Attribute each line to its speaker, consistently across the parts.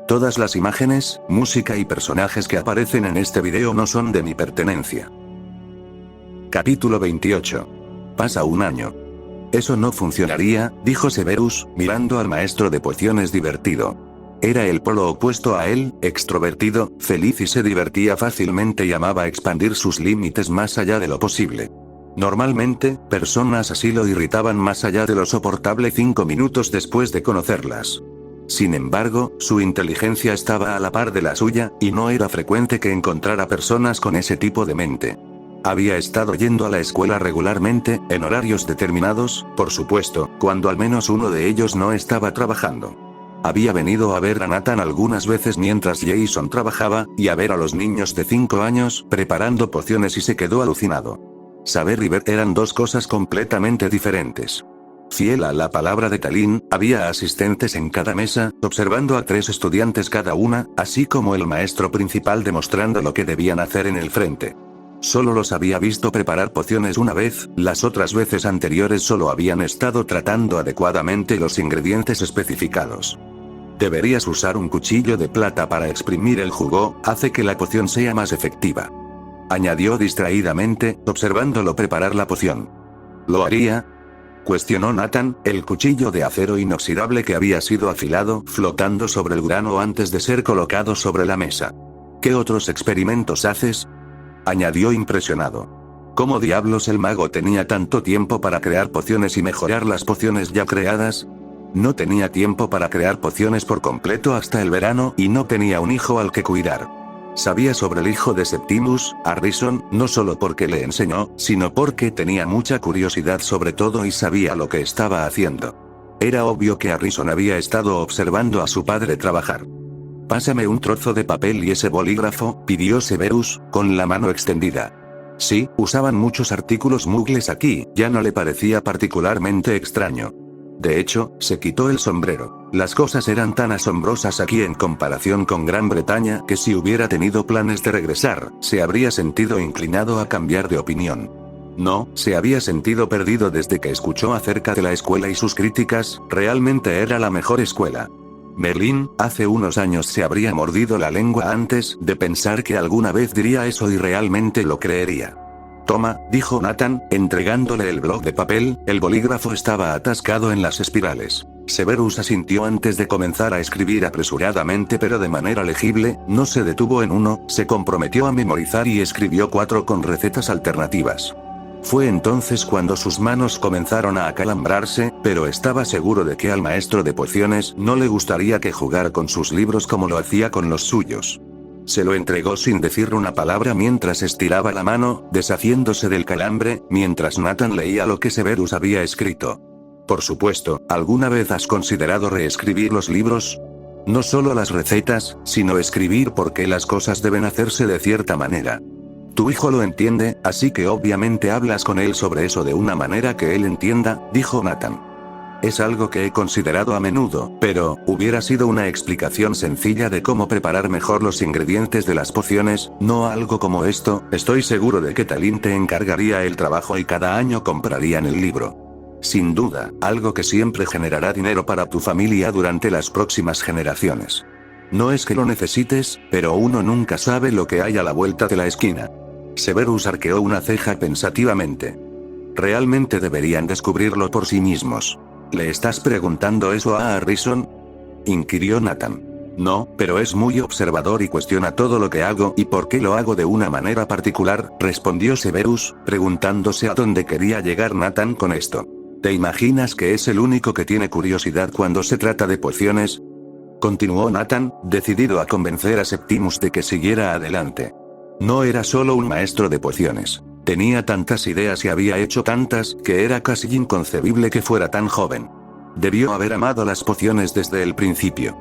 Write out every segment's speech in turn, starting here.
Speaker 1: Todas las imágenes, música y personajes que aparecen en este video no son de mi pertenencia. Capítulo 28. Pasa un año. Eso no funcionaría, dijo Severus, mirando al maestro de pociones divertido. Era el polo opuesto a él, extrovertido, feliz y se divertía fácilmente y amaba expandir sus límites más allá de lo posible. Normalmente, personas así lo irritaban más allá de lo soportable 5 minutos después de conocerlas. Sin embargo, su inteligencia estaba a la par de la suya, y no era frecuente que encontrara personas con ese tipo de mente. Había estado yendo a la escuela regularmente, en horarios determinados, por supuesto, cuando al menos uno de ellos no estaba trabajando. Había venido a ver a Nathan algunas veces mientras Jason trabajaba, y a ver a los niños de 5 años preparando pociones y se quedó alucinado. Saber y ver eran dos cosas completamente diferentes. Fiel a la palabra de Talín, había asistentes en cada mesa, observando a 3 estudiantes cada una, así como el maestro principal demostrando lo que debían hacer en el frente. Solo los había visto preparar pociones una vez, las otras veces anteriores solo habían estado tratando adecuadamente los ingredientes especificados. Deberías usar un cuchillo de plata para exprimir el jugo, hace que la poción sea más efectiva. Añadió distraídamente, observándolo preparar la poción. ¿Lo haría?, cuestionó Nathan, el cuchillo de acero inoxidable que había sido afilado flotando sobre el grano antes de ser colocado sobre la mesa. ¿Qué otros experimentos haces?, añadió impresionado. ¿Cómo diablos el mago tenía tanto tiempo para crear pociones y mejorar las pociones ya creadas? No tenía tiempo para crear pociones por completo hasta el verano y no tenía un hijo al que cuidar. Sabía sobre el hijo de Septimus, Harrison, no solo porque le enseñó, sino porque tenía mucha curiosidad sobre todo y sabía lo que estaba haciendo. Era obvio que Harrison había estado observando a su padre trabajar. «Pásame un trozo de papel y ese bolígrafo», pidió Severus, con la mano extendida. Sí, usaban muchos artículos muggles aquí, ya no le parecía particularmente extraño. De hecho, se quitó el sombrero. Las cosas eran tan asombrosas aquí en comparación con Gran Bretaña que si hubiera tenido planes de regresar, se habría sentido inclinado a cambiar de opinión. No, se había sentido perdido desde que escuchó acerca de la escuela y sus críticas, realmente era la mejor escuela. Merlín, hace unos años se habría mordido la lengua antes de pensar que alguna vez diría eso y realmente lo creería. «Toma», dijo Nathan, entregándole el bloc de papel, el bolígrafo estaba atascado en las espirales. Severus asintió antes de comenzar a escribir apresuradamente pero de manera legible, no se detuvo en uno, se comprometió a memorizar y escribió 4 con recetas alternativas. Fue entonces cuando sus manos comenzaron a acalambrarse, pero estaba seguro de que al maestro de pociones no le gustaría que jugara con sus libros como lo hacía con los suyos. Se lo entregó sin decir una palabra mientras estiraba la mano, deshaciéndose del calambre, mientras Nathan leía lo que Severus había escrito. Por supuesto, ¿alguna vez has considerado reescribir los libros? No solo las recetas, sino escribir por qué las cosas deben hacerse de cierta manera. Tu hijo lo entiende, así que obviamente hablas con él sobre eso de una manera que él entienda, dijo Nathan. Es algo que he considerado a menudo, pero, hubiera sido una explicación sencilla de cómo preparar mejor los ingredientes de las pociones, no algo como esto. Estoy seguro de que Talín te encargaría el trabajo y cada año comprarían el libro. Sin duda, algo que siempre generará dinero para tu familia durante las próximas generaciones. No es que lo necesites, pero uno nunca sabe lo que hay a la vuelta de la esquina. Severus arqueó una ceja pensativamente. Realmente deberían descubrirlo por sí mismos. ¿Le estás preguntando eso a Harrison?, inquirió Nathan. No, pero es muy observador y cuestiona todo lo que hago y por qué lo hago de una manera particular, respondió Severus, preguntándose a dónde quería llegar Nathan con esto. ¿Te imaginas que es el único que tiene curiosidad cuando se trata de pociones?, continuó Nathan, decidido a convencer a Septimus de que siguiera adelante. No era solo un maestro de pociones. Tenía tantas ideas y había hecho tantas, que era casi inconcebible que fuera tan joven. Debió haber amado las pociones desde el principio.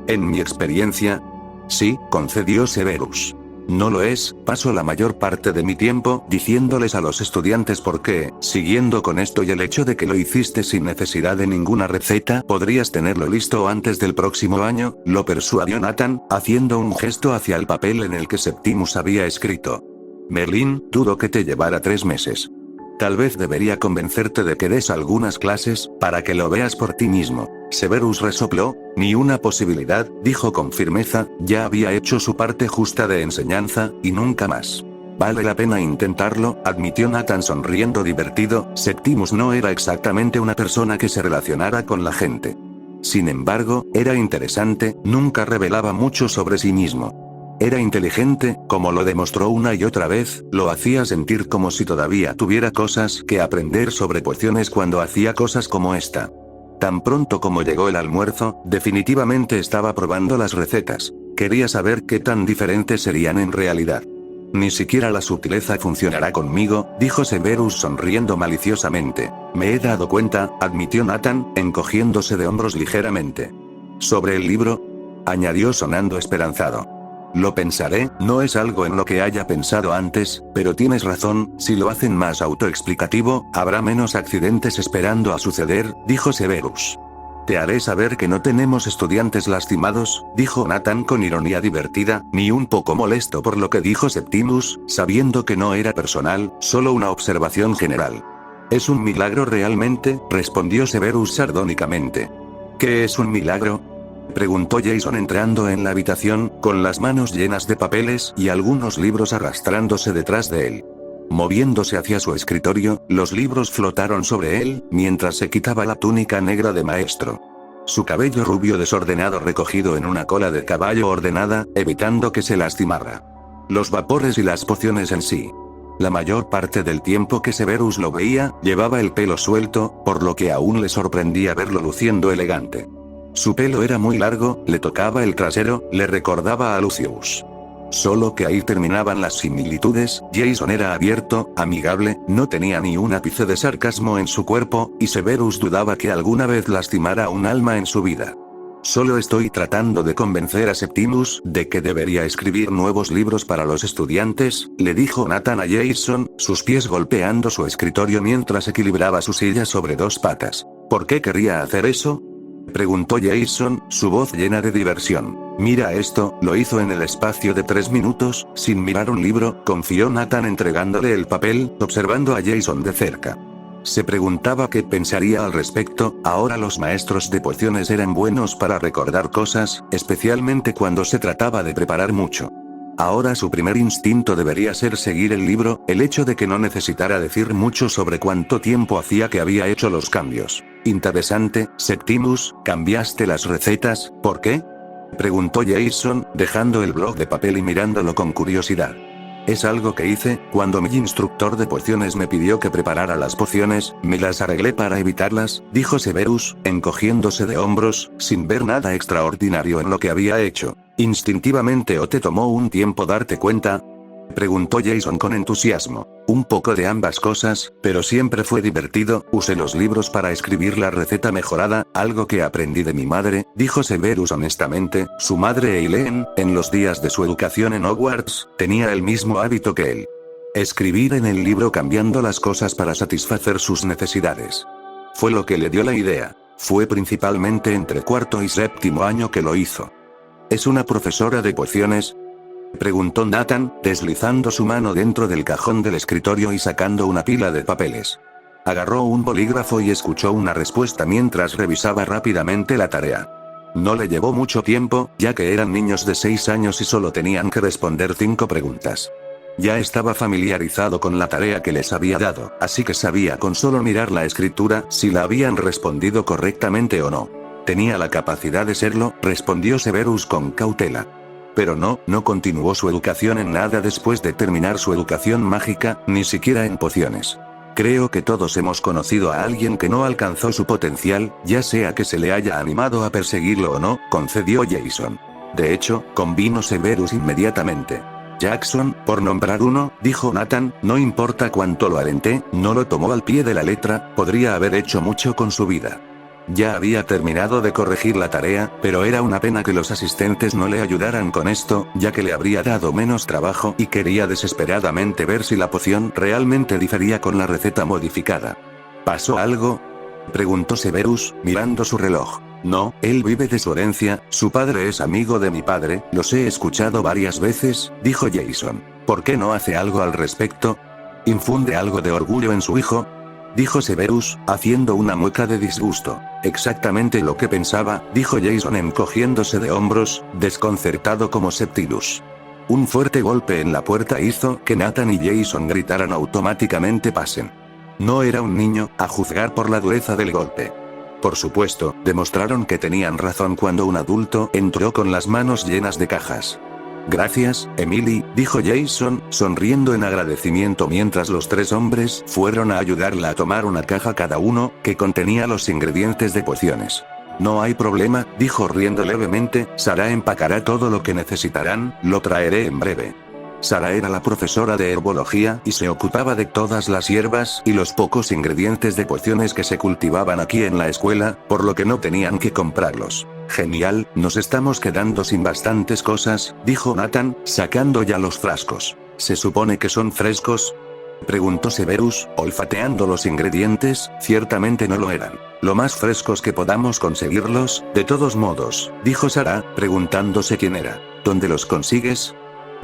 Speaker 1: En mi experiencia, sí, concedió Severus. No lo es, paso la mayor parte de mi tiempo diciéndoles a los estudiantes por qué, siguiendo con esto y el hecho de que lo hiciste sin necesidad de ninguna receta, podrías tenerlo listo antes del próximo año, lo persuadió Nathan, haciendo un gesto hacia el papel en el que Septimus había escrito. Merlín, dudo que te llevara 3 meses. Tal vez debería convencerte de que des algunas clases, para que lo veas por ti mismo. Severus resopló. Ni una posibilidad, dijo con firmeza, ya había hecho su parte justa de enseñanza, y nunca más. Vale la pena intentarlo, admitió Nathan sonriendo divertido. Septimus no era exactamente una persona que se relacionara con la gente. Sin embargo, era interesante, nunca revelaba mucho sobre sí mismo. Era inteligente, como lo demostró una y otra vez, lo hacía sentir como si todavía tuviera cosas que aprender sobre pociones cuando hacía cosas como esta. Tan pronto como llegó el almuerzo, definitivamente estaba probando las recetas. Quería saber qué tan diferentes serían en realidad. Ni siquiera la sutileza funcionará conmigo, dijo Severus sonriendo maliciosamente. Me he dado cuenta, admitió Nathan, encogiéndose de hombros ligeramente. Sobre el libro, añadió sonando esperanzado. Lo pensaré, no es algo en lo que haya pensado antes, pero tienes razón, si lo hacen más autoexplicativo, habrá menos accidentes esperando a suceder, dijo Severus. Te haré saber que no tenemos estudiantes lastimados, dijo Nathan con ironía divertida, ni un poco molesto por lo que dijo Septimus, sabiendo que no era personal, solo una observación general. Es un milagro realmente, respondió Severus sardónicamente. ¿Qué es un milagro?, preguntó Jason entrando en la habitación, con las manos llenas de papeles y algunos libros arrastrándose detrás de él. Moviéndose hacia su escritorio, los libros flotaron sobre él, mientras se quitaba la túnica negra de maestro. Su cabello rubio desordenado recogido en una cola de caballo ordenada, evitando que se lastimara. Los vapores y las pociones en sí. La mayor parte del tiempo que Severus lo veía, llevaba el pelo suelto, por lo que aún le sorprendía verlo luciendo elegante. Su pelo era muy largo, le tocaba el trasero, le recordaba a Lucius. Solo que ahí terminaban las similitudes. Jason era abierto, amigable, no tenía ni un ápice de sarcasmo en su cuerpo, y Severus dudaba que alguna vez lastimara un alma en su vida. Solo estoy tratando de convencer a Septimus de que debería escribir nuevos libros para los estudiantes, le dijo Nathan a Jason, sus pies golpeando su escritorio mientras equilibraba su silla sobre dos patas. ¿Por qué querría hacer eso?, preguntó Jason, su voz llena de diversión. Mira esto, lo hizo en el espacio de 3 minutos, sin mirar un libro, confió Nathan entregándole el papel, observando a Jason de cerca. Se preguntaba qué pensaría al respecto. Ahora los maestros de pociones eran buenos para recordar cosas, especialmente cuando se trataba de preparar mucho. Ahora su primer instinto debería ser seguir el libro, el hecho de que no necesitara decir mucho sobre cuánto tiempo hacía que había hecho los cambios. Interesante, Septimus, ¿cambiaste las recetas? ¿Por qué?, preguntó Jason, dejando el bloc de papel y mirándolo con curiosidad. Es algo que hice, cuando mi instructor de pociones me pidió que preparara las pociones, me las arreglé para evitarlas, dijo Severus, encogiéndose de hombros, sin ver nada extraordinario en lo que había hecho. ¿Instintivamente o te tomó un tiempo darte cuenta?, preguntó Jason con entusiasmo. Un poco de ambas cosas, pero siempre fue divertido. Usé los libros para escribir la receta mejorada, algo que aprendí de mi madre, dijo Severus honestamente. Su madre Eileen, en los días de su educación en Hogwarts, tenía el mismo hábito que él. Escribir en el libro cambiando las cosas para satisfacer sus necesidades. Fue lo que le dio la idea. Fue principalmente entre cuarto y séptimo año que lo hizo. ¿Es una profesora de pociones?, preguntó Nathan, deslizando su mano dentro del cajón del escritorio y sacando una pila de papeles. Agarró un bolígrafo y escuchó una respuesta mientras revisaba rápidamente la tarea. No le llevó mucho tiempo, ya que eran niños de 6 años y solo tenían que responder 5 preguntas. Ya estaba familiarizado con la tarea que les había dado, así que sabía con solo mirar la escritura si la habían respondido correctamente o no. Tenía la capacidad de serlo, respondió Severus con cautela. Pero no continuó su educación en nada después de terminar su educación mágica, ni siquiera en pociones. Creo que todos hemos conocido a alguien que no alcanzó su potencial, ya sea que se le haya animado a perseguirlo o no, concedió Jason. De hecho, convino Severus inmediatamente. Jackson, por nombrar uno, dijo Nathan, no importa cuánto lo alenté, no lo tomó al pie de la letra, podría haber hecho mucho con su vida. Ya había terminado de corregir la tarea, pero era una pena que los asistentes no le ayudaran con esto, ya que le habría dado menos trabajo y quería desesperadamente ver si la poción realmente difería con la receta modificada. ¿Pasó algo?, preguntó Severus, mirando su reloj. No, él vive de su herencia, su padre es amigo de mi padre, los he escuchado varias veces, dijo Jason. ¿Por qué no hace algo al respecto?, ¿Infunde algo de orgullo en su hijo?, dijo Severus, haciendo una mueca de disgusto. Exactamente lo que pensaba, dijo Jason encogiéndose de hombros, desconcertado como Septimus. Un fuerte golpe en la puerta hizo que Nathan y Jason gritaran automáticamente pasen. No era un niño, a juzgar por la dureza del golpe. Por supuesto, demostraron que tenían razón cuando un adulto entró con las manos llenas de cajas. Gracias, Emily, dijo Jason, sonriendo en agradecimiento mientras los tres hombres fueron a ayudarla a tomar una caja cada uno, que contenía los ingredientes de pociones. No hay problema, dijo riendo levemente, Sarah empacará todo lo que necesitarán, lo traeré en breve. Sarah era la profesora de herbología y se ocupaba de todas las hierbas y los pocos ingredientes de pociones que se cultivaban aquí en la escuela, por lo que no tenían que comprarlos. Genial, nos estamos quedando sin bastantes cosas, dijo Nathan, sacando ya los frascos. ¿Se supone que son frescos?, preguntó Severus, olfateando los ingredientes. Ciertamente no lo eran. Lo más frescos que podamos conseguirlos, de todos modos, dijo Sarah, preguntándose quién era. ¿Dónde los consigues?,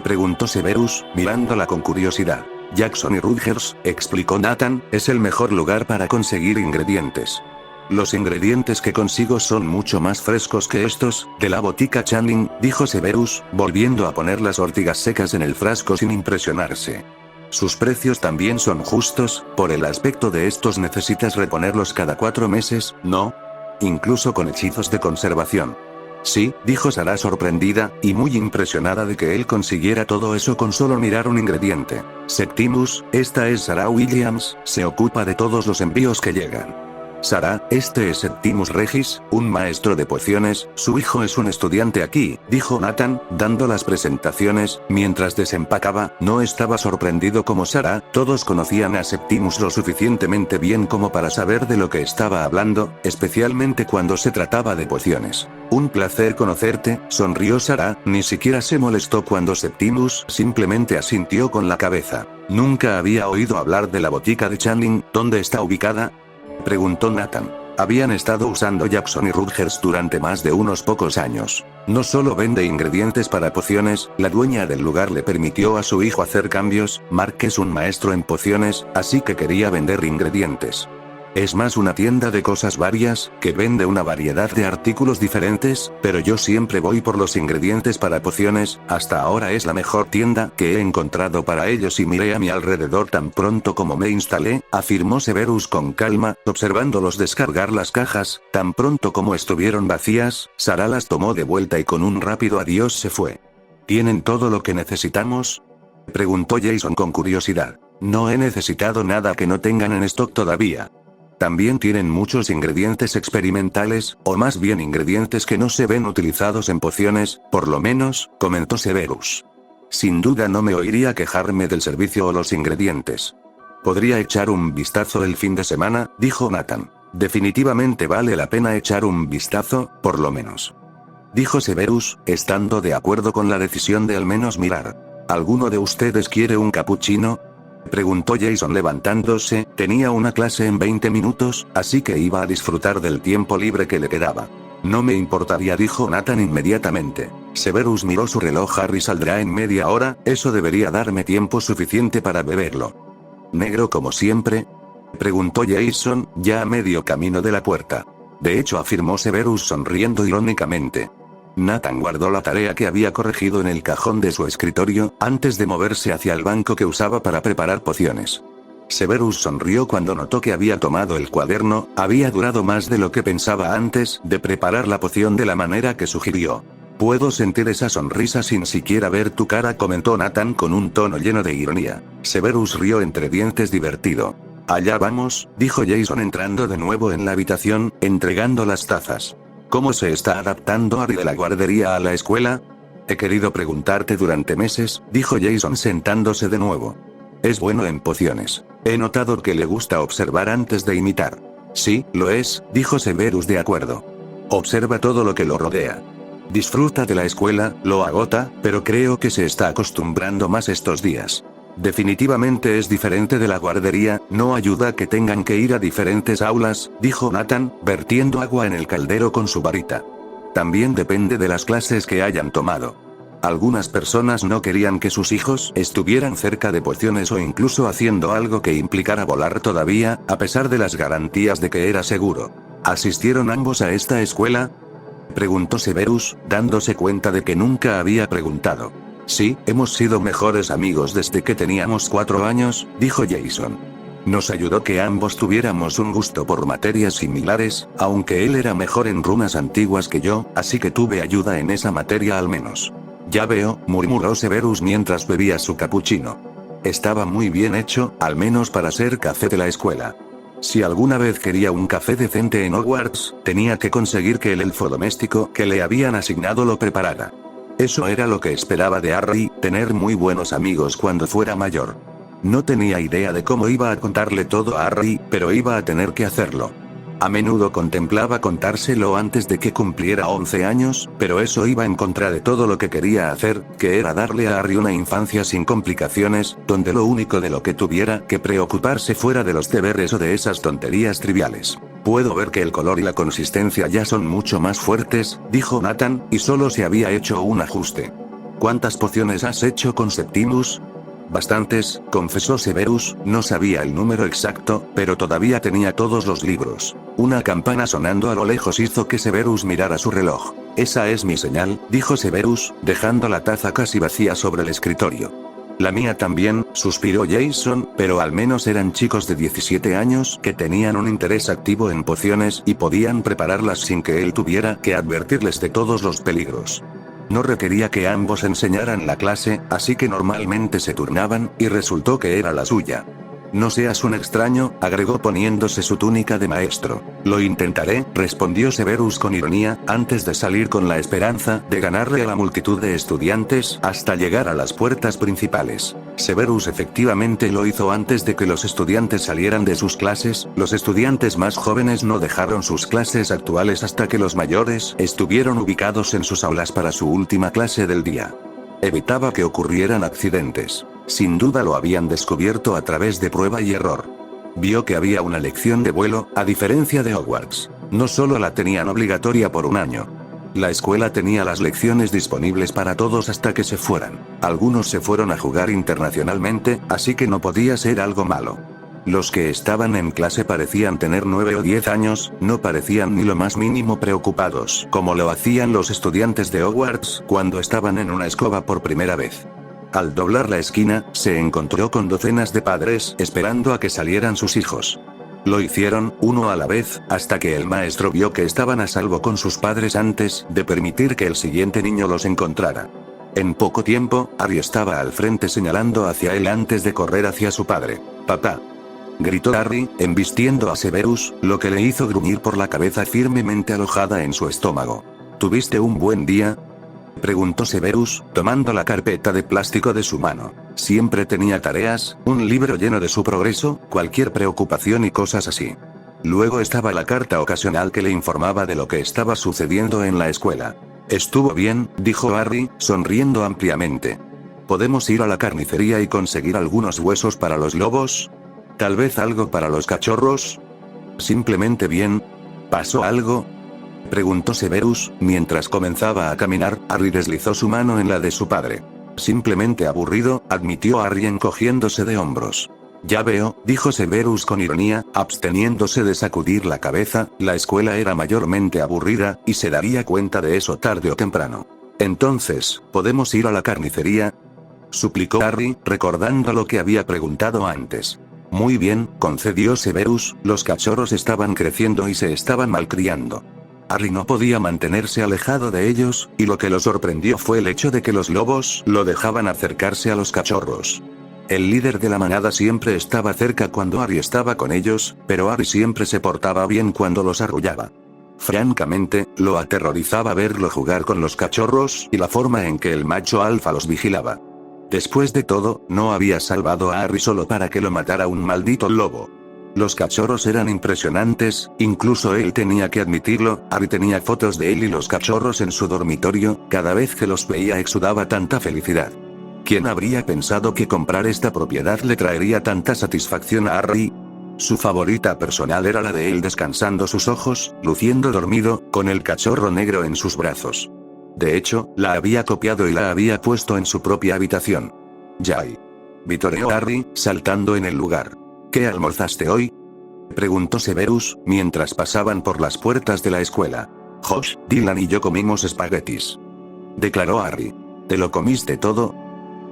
Speaker 1: preguntó Severus, mirándola con curiosidad. Jackson y Rutgers, explicó Nathan, es el mejor lugar para conseguir ingredientes. Los ingredientes que consigo son mucho más frescos que estos, de la botica Channing, dijo Severus, volviendo a poner las ortigas secas en el frasco sin impresionarse. Sus precios también son justos, por el aspecto de estos necesitas reponerlos cada 4 meses, ¿no? Incluso con hechizos de conservación. Sí, dijo Sarah sorprendida, y muy impresionada de que él consiguiera todo eso con solo mirar un ingrediente. Septimus, esta es Sarah Williams, se ocupa de todos los envíos que llegan. Sarah, este es Septimus Regis, un maestro de pociones, su hijo es un estudiante aquí, dijo Nathan, dando las presentaciones, mientras desempacaba. No estaba sorprendido como Sarah, todos conocían a Septimus lo suficientemente bien como para saber de lo que estaba hablando, especialmente cuando se trataba de pociones. Un placer conocerte, sonrió Sarah, ni siquiera se molestó cuando Septimus simplemente asintió con la cabeza. Nunca había oído hablar de la botica de Channing, ¿dónde está ubicada?, preguntó Nathan. Habían estado usando Jackson y Rutgers durante más de unos pocos años. No solo vende ingredientes para pociones, la dueña del lugar le permitió a su hijo hacer cambios. Mark es un maestro en pociones, así que quería vender ingredientes. Es más una tienda de cosas varias, que vende una variedad de artículos diferentes, pero yo siempre voy por los ingredientes para pociones. Hasta ahora es la mejor tienda que he encontrado para ellos y miré a mi alrededor tan pronto como me instalé, afirmó Severus con calma, observándolos descargar las cajas. Tan pronto como estuvieron vacías, Sarah las tomó de vuelta y con un rápido adiós se fue. ¿Tienen todo lo que necesitamos?, preguntó Jason con curiosidad. No he necesitado nada que no tengan en stock todavía. También tienen muchos ingredientes experimentales, o más bien ingredientes que no se ven utilizados en pociones, por lo menos, comentó Severus. Sin duda no me oiría quejarme del servicio o los ingredientes. Podría echar un vistazo el fin de semana, dijo Nathan. Definitivamente vale la pena echar un vistazo, por lo menos, dijo Severus, estando de acuerdo con la decisión de al menos mirar. ¿Alguno de ustedes quiere un capuchino?, preguntó Jason levantándose. Tenía una clase en 20 minutos, así que iba a disfrutar del tiempo libre que le quedaba. No me importaría, dijo Nathan inmediatamente. Severus miró su reloj. Harry saldrá en media hora, eso debería darme tiempo suficiente para beberlo. ¿Negro como siempre?, preguntó Jason, ya a medio camino de la puerta. De hecho, afirmó Severus sonriendo irónicamente. Nathan guardó la tarea que había corregido en el cajón de su escritorio, antes de moverse hacia el banco que usaba para preparar pociones. Severus sonrió cuando notó que había tomado el cuaderno. Había durado más de lo que pensaba antes de preparar la poción de la manera que sugirió. Puedo sentir esa sonrisa sin siquiera ver tu cara, comentó Nathan con un tono lleno de ironía. Severus rió entre dientes divertido. Allá vamos, dijo Jason entrando de nuevo en la habitación, entregando las tazas. ¿Cómo se está adaptando Harry de la guardería a la escuela? He querido preguntarte durante meses, dijo Jason sentándose de nuevo. Es bueno en pociones. He notado que le gusta observar antes de imitar. Sí, lo es, dijo Severus de acuerdo. Observa todo lo que lo rodea. Disfruta de la escuela, lo agota, pero creo que se está acostumbrando más estos días. Definitivamente es diferente de la guardería, no ayuda que tengan que ir a diferentes aulas, dijo Nathan, vertiendo agua en el caldero con su varita. También depende de las clases que hayan tomado. Algunas personas no querían que sus hijos estuvieran cerca de pociones o incluso haciendo algo que implicara volar todavía, a pesar de las garantías de que era seguro. ¿Asistieron ambos a esta escuela?, preguntó Severus, dándose cuenta de que nunca había preguntado. Sí, hemos sido mejores amigos desde que teníamos 4 años, dijo Jason. Nos ayudó que ambos tuviéramos un gusto por materias similares, aunque él era mejor en runas antiguas que yo, así que tuve ayuda en esa materia al menos. Ya veo, murmuró Severus mientras bebía su capuchino. Estaba muy bien hecho, al menos para ser café de la escuela. Si alguna vez quería un café decente en Hogwarts, tenía que conseguir que el elfo doméstico que le habían asignado lo preparara. Eso era lo que esperaba de Harry, tener muy buenos amigos cuando fuera mayor. No tenía idea de cómo iba a contarle todo a Harry, pero iba a tener que hacerlo. A menudo contemplaba contárselo antes de que cumpliera 11 años, pero eso iba en contra de todo lo que quería hacer, que era darle a Harry una infancia sin complicaciones, donde lo único de lo que tuviera que preocuparse fuera de los deberes o de esas tonterías triviales. Puedo ver que el color y la consistencia ya son mucho más fuertes, dijo Nathan, y solo se había hecho un ajuste. ¿Cuántas pociones has hecho con Septimus? Bastantes, confesó Severus, no sabía el número exacto, pero todavía tenía todos los libros. Una campana sonando a lo lejos hizo que Severus mirara su reloj. Esa es mi señal, dijo Severus, dejando la taza casi vacía sobre el escritorio. La mía también, suspiró Jason, pero al menos eran chicos de 17 años que tenían un interés activo en pociones y podían prepararlas sin que él tuviera que advertirles de todos los peligros. No requería que ambos enseñaran la clase, así que normalmente se turnaban, y resultó que era la suya. No seas un extraño, agregó poniéndose su túnica de maestro. Lo intentaré, respondió Severus con ironía, antes de salir con la esperanza de ganarle a la multitud de estudiantes hasta llegar a las puertas principales. Severus efectivamente lo hizo antes de que los estudiantes salieran de sus clases. Los estudiantes más jóvenes no dejaron sus clases actuales hasta que los mayores estuvieron ubicados en sus aulas para su última clase del día. Evitaba que ocurrieran accidentes. Sin duda lo habían descubierto a través de prueba y error. Vio que había una lección de vuelo, a diferencia de Hogwarts. No solo la tenían obligatoria por un año. La escuela tenía las lecciones disponibles para todos hasta que se fueran. Algunos se fueron a jugar internacionalmente, así que no podía ser algo malo. Los que estaban en clase parecían tener 9 o 10 años, no parecían ni lo más mínimo preocupados, como lo hacían los estudiantes de Hogwarts cuando estaban en una escoba por primera vez. Al doblar la esquina, se encontró con docenas de padres esperando a que salieran sus hijos. Lo hicieron, uno a la vez, hasta que el maestro vio que estaban a salvo con sus padres antes de permitir que el siguiente niño los encontrara. En poco tiempo, Harry estaba al frente señalando hacia él antes de correr hacia su padre. «Papá», gritó Harry, embistiendo a Severus, lo que le hizo gruñir por la cabeza firmemente alojada en su estómago. «¿Tuviste un buen día?», preguntó Severus, tomando la carpeta de plástico de su mano. Siempre tenía tareas, un libro lleno de su progreso, cualquier preocupación y cosas así. Luego estaba la carta ocasional que le informaba de lo que estaba sucediendo en la escuela. «Estuvo bien», dijo Harry, sonriendo ampliamente. «¿Podemos ir a la carnicería y conseguir algunos huesos para los lobos? ¿Tal vez algo para los cachorros? Simplemente bien. ¿Pasó algo?», preguntó Severus, mientras comenzaba a caminar. Harry deslizó su mano en la de su padre. «Simplemente aburrido», admitió Harry encogiéndose de hombros. «Ya veo», dijo Severus con ironía, absteniéndose de sacudir la cabeza. La escuela era mayormente aburrida, y se daría cuenta de eso tarde o temprano. «Entonces, ¿podemos ir a la carnicería?», suplicó Harry, recordando lo que había preguntado antes. «Muy bien», concedió Severus, los cachorros estaban creciendo y se estaban malcriando. Harry no podía mantenerse alejado de ellos, y lo que lo sorprendió fue el hecho de que los lobos lo dejaban acercarse a los cachorros. El líder de la manada siempre estaba cerca cuando Harry estaba con ellos, pero Harry siempre se portaba bien cuando los arrullaba. Francamente, lo aterrorizaba verlo jugar con los cachorros y la forma en que el macho alfa los vigilaba. Después de todo, no había salvado a Harry solo para que lo matara un maldito lobo. Los cachorros eran impresionantes, incluso él tenía que admitirlo. Harry tenía fotos de él y los cachorros en su dormitorio, cada vez que los veía exudaba tanta felicidad. ¿Quién habría pensado que comprar esta propiedad le traería tanta satisfacción a Harry? Su favorita personal era la de él descansando sus ojos, luciendo dormido, con el cachorro negro en sus brazos. De hecho, la había copiado y la había puesto en su propia habitación. Yay. Vitoreó Harry, saltando en el lugar. ¿Qué almorzaste hoy?, preguntó Severus, mientras pasaban por las puertas de la escuela. Josh, Dylan y yo comimos espaguetis, declaró Harry. ¿Te lo comiste todo?,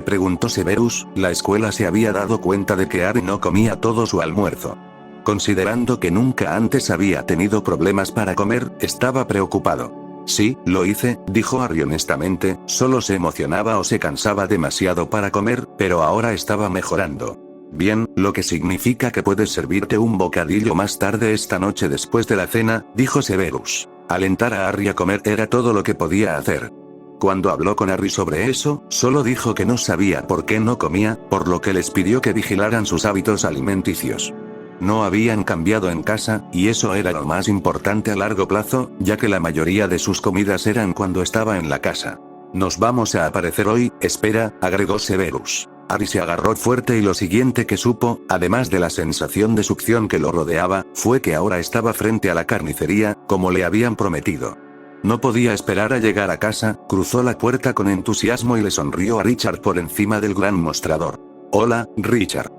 Speaker 1: preguntó Severus. La escuela se había dado cuenta de que Harry no comía todo su almuerzo. Considerando que nunca antes había tenido problemas para comer, estaba preocupado. Sí, lo hice, dijo Harry honestamente, solo se emocionaba o se cansaba demasiado para comer, pero ahora estaba mejorando. Bien, lo que significa que puedes servirte un bocadillo más tarde esta noche después de la cena, dijo Severus. Alentar a Harry a comer era todo lo que podía hacer. Cuando habló con Harry sobre eso, solo dijo que no sabía por qué no comía, por lo que les pidió que vigilaran sus hábitos alimenticios. No habían cambiado en casa, y eso era lo más importante a largo plazo, ya que la mayoría de sus comidas eran cuando estaba en la casa. Nos vamos a aparecer hoy, espera, agregó Severus. Harry se agarró fuerte y lo siguiente que supo, además de la sensación de succión que lo rodeaba, fue que ahora estaba frente a la carnicería, como le habían prometido. No podía esperar a llegar a casa, cruzó la puerta con entusiasmo y le sonrió a Richard por encima del gran mostrador. Hola, Richard,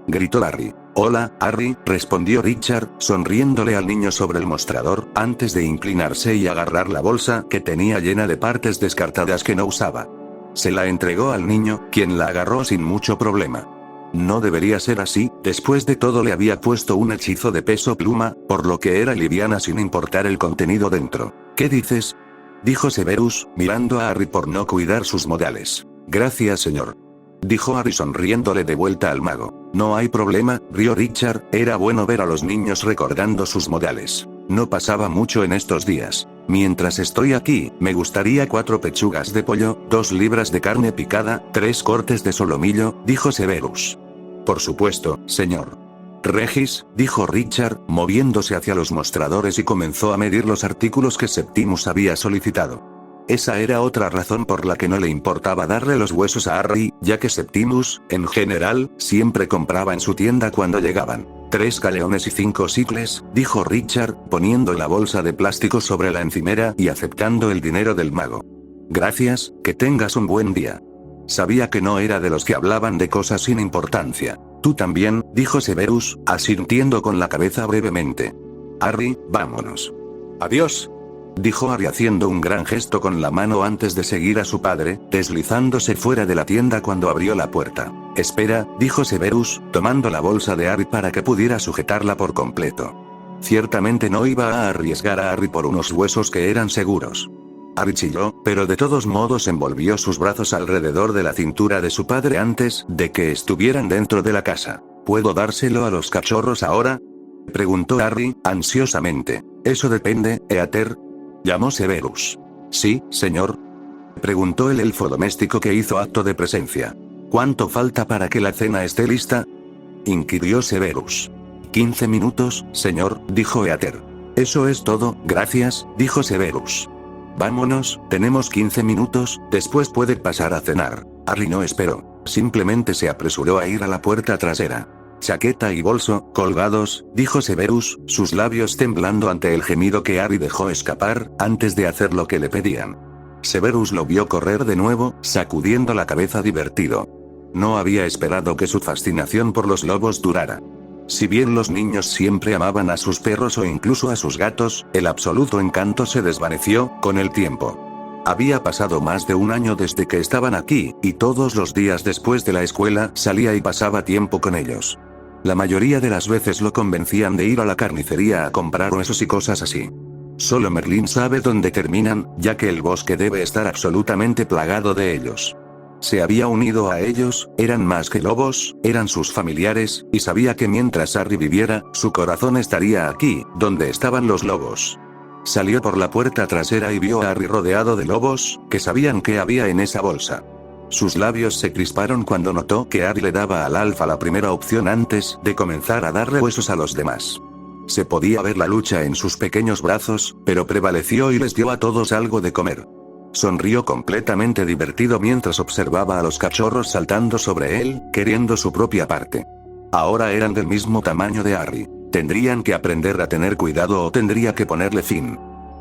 Speaker 1: gritó Harry. Hola, Harry, respondió Richard, sonriéndole al niño sobre el mostrador, antes de inclinarse y agarrar la bolsa que tenía llena de partes descartadas que no usaba. Se la entregó al niño, quien la agarró sin mucho problema. No debería ser así, después de todo le había puesto un hechizo de peso pluma, por lo que era liviana sin importar el contenido dentro. ¿Qué dices?, dijo Severus, mirando a Harry por no cuidar sus modales. Gracias, señor, dijo Harry sonriéndole de vuelta al mago. No hay problema, rió Richard, era bueno ver a los niños recordando sus modales. No pasaba mucho en estos días. Mientras estoy aquí, me gustaría 4 pechugas de pollo, 2 libras de carne picada, 3 cortes de solomillo, dijo Severus. Por supuesto, señor. Regis, dijo Richard, moviéndose hacia los mostradores y comenzó a medir los artículos que Septimus había solicitado. Esa era otra razón por la que no le importaba darle los huesos a Harry, ya que Septimus, en general, siempre compraba en su tienda cuando llegaban. 3 galeones y 5 sicles, dijo Richard, poniendo la bolsa de plástico sobre la encimera y aceptando el dinero del mago. Gracias, que tengas un buen día. Sabía que no era de los que hablaban de cosas sin importancia. Tú también, dijo Severus, asintiendo con la cabeza brevemente. Harry, vámonos. Adiós, dijo Harry haciendo un gran gesto con la mano antes de seguir a su padre, deslizándose fuera de la tienda cuando abrió la puerta. Espera, dijo Severus, tomando la bolsa de Harry para que pudiera sujetarla por completo. Ciertamente no iba a arriesgar a Harry por unos huesos que eran seguros. Harry chilló, pero de todos modos envolvió sus brazos alrededor de la cintura de su padre antes de que estuvieran dentro de la casa. ¿Puedo dárselo a los cachorros ahora?, preguntó Harry, ansiosamente. Eso depende, Eater, llamó Severus. Sí, señor, preguntó el elfo doméstico que hizo acto de presencia. ¿Cuánto falta para que la cena esté lista?, inquirió Severus. 15 minutos, señor, dijo Eater. Eso es todo, gracias, dijo Severus. Vámonos, tenemos 15 minutos, después puede pasar a cenar. Harry no esperó, simplemente se apresuró a ir a la puerta trasera. Chaqueta y bolso, colgados, dijo Severus, sus labios temblando ante el gemido que Harry dejó escapar, antes de hacer lo que le pedían. Severus lo vio correr de nuevo, sacudiendo la cabeza divertido. No había esperado que su fascinación por los lobos durara. Si bien los niños siempre amaban a sus perros o incluso a sus gatos, el absoluto encanto se desvaneció con el tiempo. Había pasado más de un año desde que estaban aquí, y todos los días después de la escuela salía y pasaba tiempo con ellos. La mayoría de las veces lo convencían de ir a la carnicería a comprar huesos y cosas así. Solo Merlín sabe dónde terminan, ya que el bosque debe estar absolutamente plagado de ellos. Se había unido a ellos, eran más que lobos, eran sus familiares, y sabía que mientras Harry viviera, su corazón estaría aquí, donde estaban los lobos. Salió por la puerta trasera y vio a Harry rodeado de lobos, que sabían qué había en esa bolsa. Sus labios se crisparon cuando notó que Harry le daba al alfa la primera opción antes de comenzar a darle huesos a los demás. Se podía ver la lucha en sus pequeños brazos, pero prevaleció y les dio a todos algo de comer. Sonrió completamente divertido mientras observaba a los cachorros saltando sobre él, queriendo su propia parte. Ahora eran del mismo tamaño de Harry. Tendrían que aprender a tener cuidado o tendría que ponerle fin.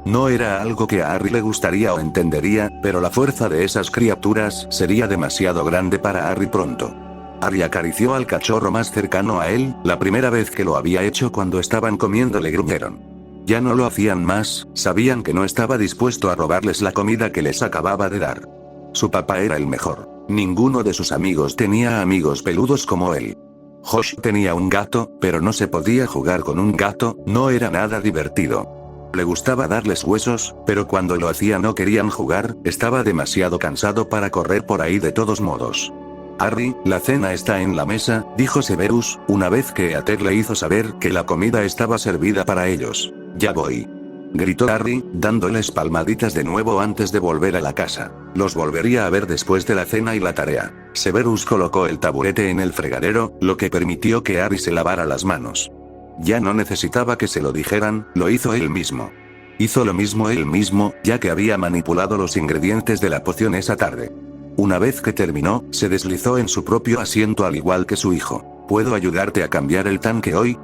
Speaker 1: No era algo que a Harry le gustaría o entendería, pero la fuerza de esas criaturas sería demasiado grande para Harry pronto. Harry acarició al cachorro más cercano a él, la primera vez que lo había hecho cuando estaban comiendo le gruñeron. Ya no lo hacían más, sabían que no estaba dispuesto a robarles la comida que les acababa de dar. Su papá era el mejor. Ninguno de sus amigos tenía amigos peludos como él. Josh tenía un gato, pero no se podía jugar con un gato, no era nada divertido. Le gustaba darles huesos, pero cuando lo hacía no querían jugar, estaba demasiado cansado para correr por ahí de todos modos. Harry, la cena está en la mesa, dijo Severus, una vez que Eater le hizo saber que la comida estaba servida para ellos. Ya voy. Gritó Harry, dándoles palmaditas de nuevo antes de volver a la casa. Los volvería a ver después de la cena y la tarea. Severus colocó el taburete en el fregadero, lo que permitió que Harry se lavara las manos. Ya no necesitaba que se lo dijeran, lo hizo él mismo. Hizo lo mismo él mismo, ya que había manipulado los ingredientes de la poción esa tarde. Una vez que terminó, se deslizó en su propio asiento al igual que su hijo. ¿Puedo ayudarte a cambiar el tanque hoy?,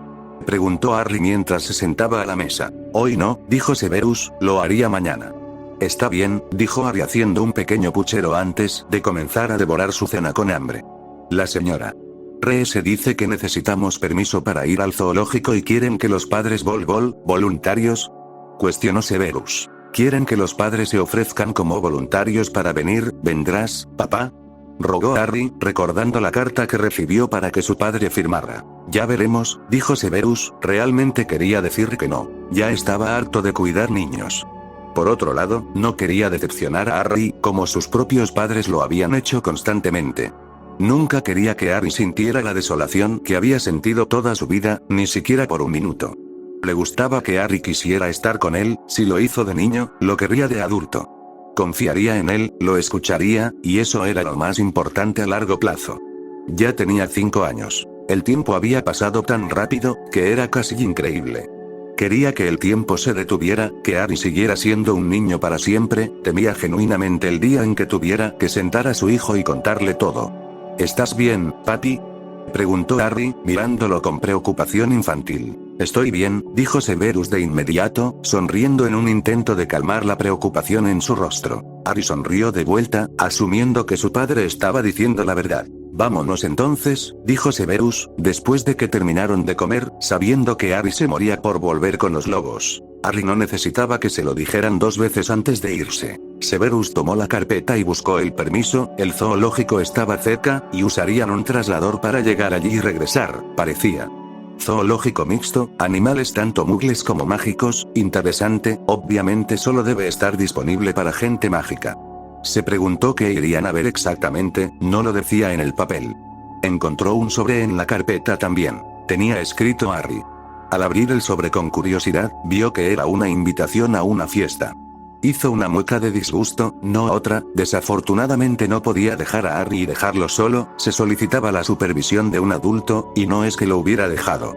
Speaker 1: preguntó Harry mientras se sentaba a la mesa. Hoy no, dijo Severus, lo haría mañana. Está bien, dijo Harry haciendo un pequeño puchero antes de comenzar a devorar su cena con hambre. La señora Reese dice que necesitamos permiso para ir al zoológico y quieren que los padres voluntarios, cuestionó Severus. ¿Quieren que los padres se ofrezcan como voluntarios para venir? ¿Vendrás, papá?, rogó Harry, recordando la carta que recibió para que su padre firmara. Ya veremos, dijo Severus, realmente quería decir que no. Ya estaba harto de cuidar niños. Por otro lado, no quería decepcionar a Harry, como sus propios padres lo habían hecho constantemente. Nunca quería que Harry sintiera la desolación que había sentido toda su vida, ni siquiera por un minuto. Le gustaba que Harry quisiera estar con él, si lo hizo de niño, lo querría de adulto. Confiaría en él, lo escucharía, y eso era lo más importante a largo plazo. Ya tenía 5 años. El tiempo había pasado tan rápido, que era casi increíble. Quería que el tiempo se detuviera, que Harry siguiera siendo un niño para siempre, temía genuinamente el día en que tuviera que sentar a su hijo y contarle todo. ¿Estás bien, papi?, preguntó Harry, mirándolo con preocupación infantil. Estoy bien, dijo Severus de inmediato, sonriendo en un intento de calmar la preocupación en su rostro. Harry sonrió de vuelta, asumiendo que su padre estaba diciendo la verdad. Vámonos entonces, dijo Severus, después de que terminaron de comer, sabiendo que Harry se moría por volver con los lobos. Harry no necesitaba que se lo dijeran 2 veces antes de irse. Severus tomó la carpeta y buscó el permiso, el zoológico estaba cerca, y usarían un traslador para llegar allí y regresar, parecía. Zoológico mixto, animales tanto muggles como mágicos, interesante, obviamente solo debe estar disponible para gente mágica. Se preguntó qué irían a ver exactamente, no lo decía en el papel. Encontró un sobre en la carpeta también. Tenía escrito Harry. Al abrir el sobre con curiosidad, vio que era una invitación a una fiesta. Hizo una mueca de disgusto, no otra, desafortunadamente no podía dejar a Harry y dejarlo solo, se solicitaba la supervisión de un adulto, y no es que lo hubiera dejado.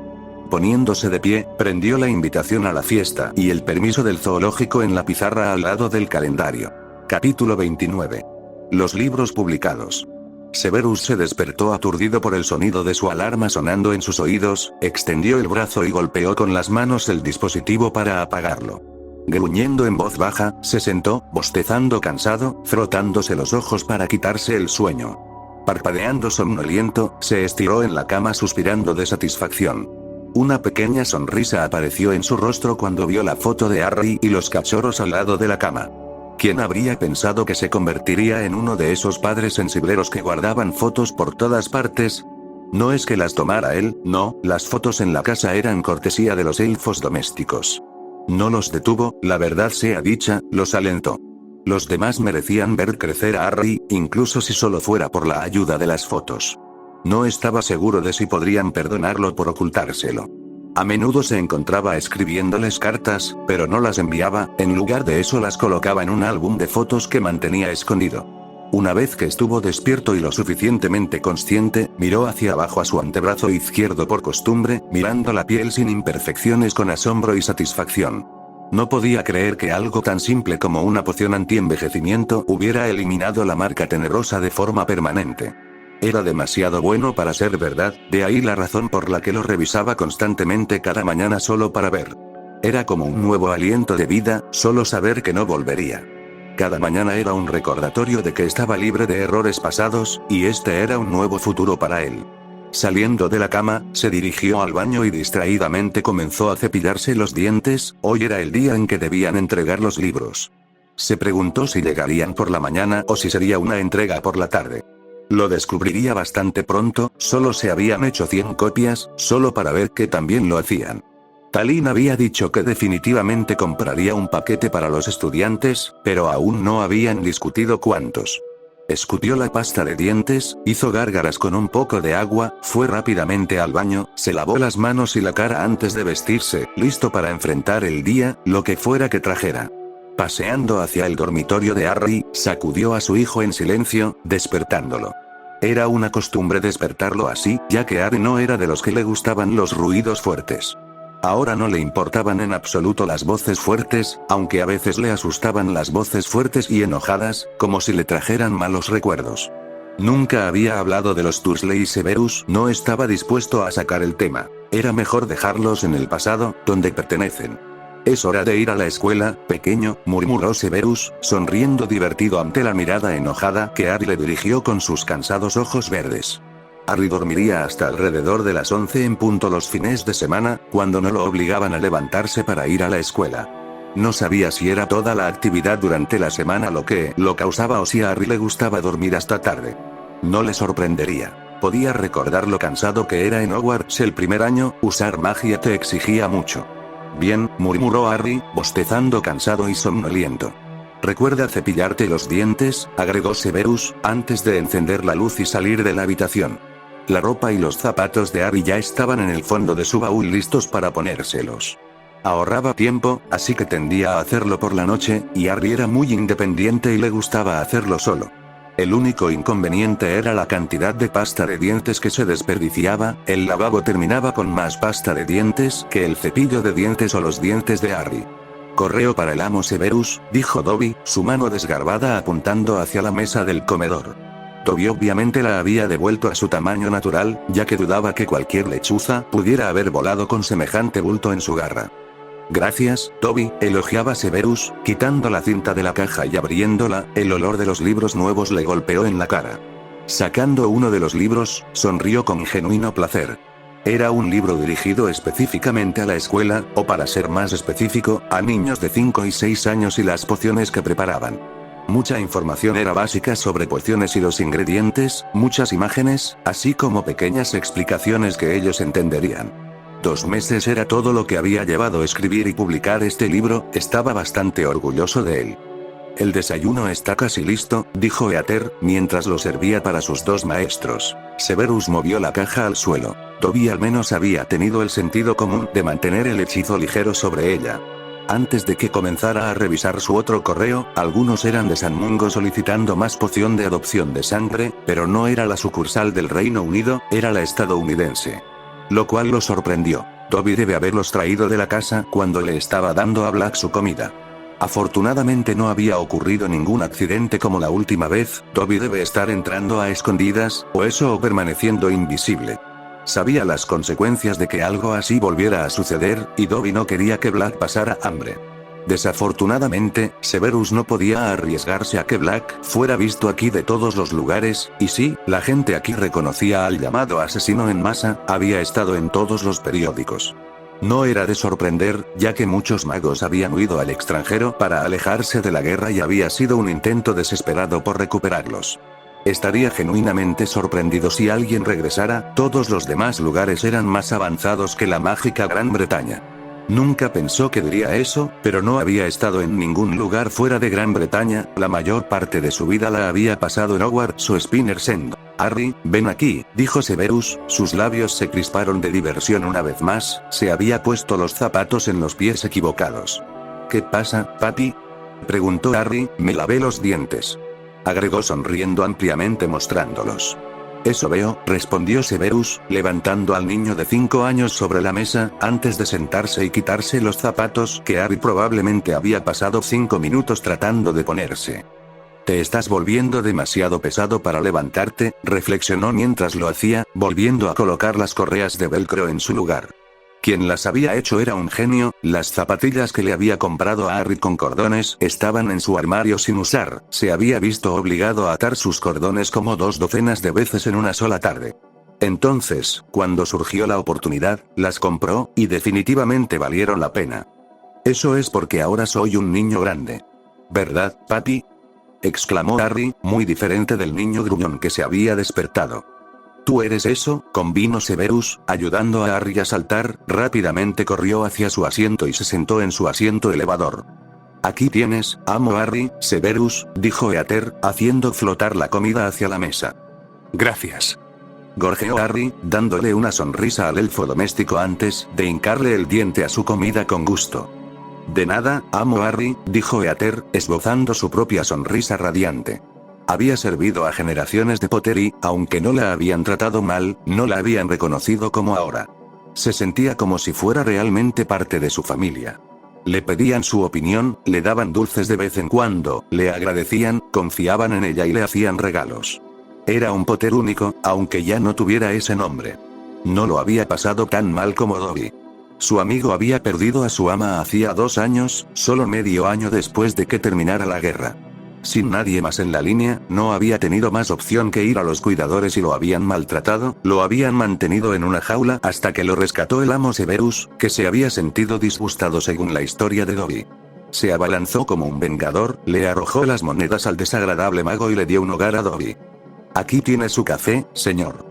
Speaker 1: Poniéndose de pie, prendió la invitación a la fiesta y el permiso del zoológico en la pizarra al lado del calendario. Capítulo 29. Los libros publicados. Severus se despertó aturdido por el sonido de su alarma sonando en sus oídos, extendió el brazo y golpeó con las manos el dispositivo para apagarlo. Gruñendo en voz baja, se sentó, bostezando cansado, frotándose los ojos para quitarse el sueño. Parpadeando somnoliento, se estiró en la cama suspirando de satisfacción. Una pequeña sonrisa apareció en su rostro cuando vio la foto de Harry y los cachorros al lado de la cama. ¿Quién habría pensado que se convertiría en uno de esos padres sensibleros que guardaban fotos por todas partes? No es que las tomara él, no, las fotos en la casa eran cortesía de los elfos domésticos. No los detuvo, la verdad sea dicha, los alentó. Los demás merecían ver crecer a Harry, incluso si solo fuera por la ayuda de las fotos. No estaba seguro de si podrían perdonarlo por ocultárselo. A menudo se encontraba escribiéndoles cartas, pero no las enviaba, en lugar de eso las colocaba en un álbum de fotos que mantenía escondido. Una vez que estuvo despierto y lo suficientemente consciente, miró hacia abajo a su antebrazo izquierdo por costumbre, mirando la piel sin imperfecciones con asombro y satisfacción. No podía creer que algo tan simple como una poción anti-envejecimiento hubiera eliminado la marca tenebrosa de forma permanente. Era demasiado bueno para ser verdad, de ahí la razón por la que lo revisaba constantemente cada mañana solo para ver. Era como un nuevo aliento de vida, solo saber que no volvería. Cada mañana era un recordatorio de que estaba libre de errores pasados, y este era un nuevo futuro para él. Saliendo de la cama, se dirigió al baño y distraídamente comenzó a cepillarse los dientes. Hoy era el día en que debían entregar los libros. Se preguntó si llegarían por la mañana o si sería una entrega por la tarde. Lo descubriría bastante pronto, solo se habían hecho 100 copias, solo para ver que también lo hacían. Talín había dicho que definitivamente compraría un paquete para los estudiantes, pero aún no habían discutido cuántos. Escupió la pasta de dientes, hizo gárgaras con un poco de agua, fue rápidamente al baño, se lavó las manos y la cara antes de vestirse, listo para enfrentar el día, lo que fuera que trajera. Paseando hacia el dormitorio de Harry, sacudió a su hijo en silencio, despertándolo. Era una costumbre despertarlo así, ya que Harry no era de los que le gustaban los ruidos fuertes. Ahora no le importaban en absoluto las voces fuertes, aunque a veces le asustaban las voces fuertes y enojadas, como si le trajeran malos recuerdos. Nunca había hablado de los Dursley y Severus, no estaba dispuesto a sacar el tema. Era mejor dejarlos en el pasado, donde pertenecen. Es hora de ir a la escuela, pequeño, murmuró Severus, sonriendo divertido ante la mirada enojada que Harry le dirigió con sus cansados ojos verdes. Harry dormiría hasta alrededor de las 11 en punto los fines de semana, cuando no lo obligaban a levantarse para ir a la escuela. No sabía si era toda la actividad durante la semana lo que lo causaba o si a Harry le gustaba dormir hasta tarde. No le sorprendería. Podía recordar lo cansado que era en Hogwarts el primer año, usar magia te exigía mucho. Bien, murmuró Harry, bostezando cansado y somnoliento. Recuerda cepillarte los dientes, agregó Severus, antes de encender la luz y salir de la habitación. La ropa y los zapatos de Harry ya estaban en el fondo de su baúl listos para ponérselos. Ahorraba tiempo, así que tendía a hacerlo por la noche, y Harry era muy independiente y le gustaba hacerlo solo. El único inconveniente era la cantidad de pasta de dientes que se desperdiciaba, el lavabo terminaba con más pasta de dientes que el cepillo de dientes o los dientes de Harry. Correo para el amo Severus, dijo Dobby, su mano desgarbada apuntando hacia la mesa del comedor. Dobby obviamente la había devuelto a su tamaño natural, ya que dudaba que cualquier lechuza pudiera haber volado con semejante bulto en su garra. Gracias, Dobby, elogiaba Severus, quitando la cinta de la caja y abriéndola, el olor de los libros nuevos le golpeó en la cara. Sacando uno de los libros, sonrió con genuino placer. Era un libro dirigido específicamente a la escuela, o para ser más específico, a niños de 5 y 6 años y las pociones que preparaban. Mucha información era básica sobre pociones y los ingredientes, muchas imágenes, así como pequeñas explicaciones que ellos entenderían. 2 meses era todo lo que había llevado escribir y publicar este libro, estaba bastante orgulloso de él. El desayuno está casi listo, dijo Heather, mientras lo servía para sus 2 maestros. Severus movió la caja al suelo. Dobby al menos había tenido el sentido común de mantener el hechizo ligero sobre ella. Antes de que comenzara a revisar su otro correo, algunos eran de San Mungo solicitando más poción de adopción de sangre, pero no era la sucursal del Reino Unido, era la estadounidense. Lo cual lo sorprendió. Dobby debe haberlos traído de la casa cuando le estaba dando a Black su comida. Afortunadamente no había ocurrido ningún accidente como la última vez, Dobby debe estar entrando a escondidas, o eso o permaneciendo invisible. Sabía las consecuencias de que algo así volviera a suceder, y Dobby no quería que Black pasara hambre. Desafortunadamente, Severus no podía arriesgarse a que Black fuera visto aquí de todos los lugares, y sí, la gente aquí reconocía al llamado asesino en masa, había estado en todos los periódicos. No era de sorprender, ya que muchos magos habían huido al extranjero para alejarse de la guerra y había sido un intento desesperado por recuperarlos. Estaría genuinamente sorprendido si alguien regresara, todos los demás lugares eran más avanzados que la mágica Gran Bretaña. Nunca pensó que diría eso, pero no había estado en ningún lugar fuera de Gran Bretaña, la mayor parte de su vida la había pasado en Hogwarts o Spinner's End. Harry, ven aquí, dijo Severus, sus labios se crisparon de diversión una vez más, se había puesto los zapatos en los pies equivocados. ¿Qué pasa, papi? Preguntó Harry, me lavé los dientes. Agregó sonriendo ampliamente mostrándolos. Eso veo, respondió Severus, levantando al niño de 5 años sobre la mesa, antes de sentarse y quitarse los zapatos que Harry probablemente había pasado 5 minutos tratando de ponerse. Te estás volviendo demasiado pesado para levantarte, reflexionó mientras lo hacía, volviendo a colocar las correas de velcro en su lugar. Quien las había hecho era un genio. Las zapatillas que le había comprado a Harry con cordones estaban en su armario sin usar. Se había visto obligado a atar sus cordones como 2 docenas de veces en una sola tarde. Entonces, cuando surgió la oportunidad, las compró, y definitivamente valieron la pena. Eso es porque ahora soy un niño grande. ¿Verdad, papi?, exclamó Harry, muy diferente del niño gruñón que se había despertado. ¿Tú eres eso?, convino Severus, ayudando a Harry a saltar. Rápidamente corrió hacia su asiento y se sentó en su asiento elevador. Aquí tienes, amo Harry. Severus, dijo Heather, haciendo flotar la comida hacia la mesa. Gracias, gorjeó Harry, dándole una sonrisa al elfo doméstico antes de hincarle el diente a su comida con gusto. De nada, amo Harry, dijo Heather, esbozando su propia sonrisa radiante. Había servido a generaciones de Potter y, aunque no la habían tratado mal, no la habían reconocido como ahora. Se sentía como si fuera realmente parte de su familia. Le pedían su opinión, le daban dulces de vez en cuando, le agradecían, confiaban en ella y le hacían regalos. Era un Potter único, aunque ya no tuviera ese nombre. No lo había pasado tan mal como Dobby. Su amigo había perdido a su ama hacía 2 años, solo medio año después de que terminara la guerra. Sin nadie más en la línea, no había tenido más opción que ir a los cuidadores y lo habían maltratado, lo habían mantenido en una jaula hasta que lo rescató el amo Severus, que se había sentido disgustado según la historia de Dobby. Se abalanzó como un vengador, le arrojó las monedas al desagradable mago y le dio un hogar a Dobby. Aquí tiene su café, señor,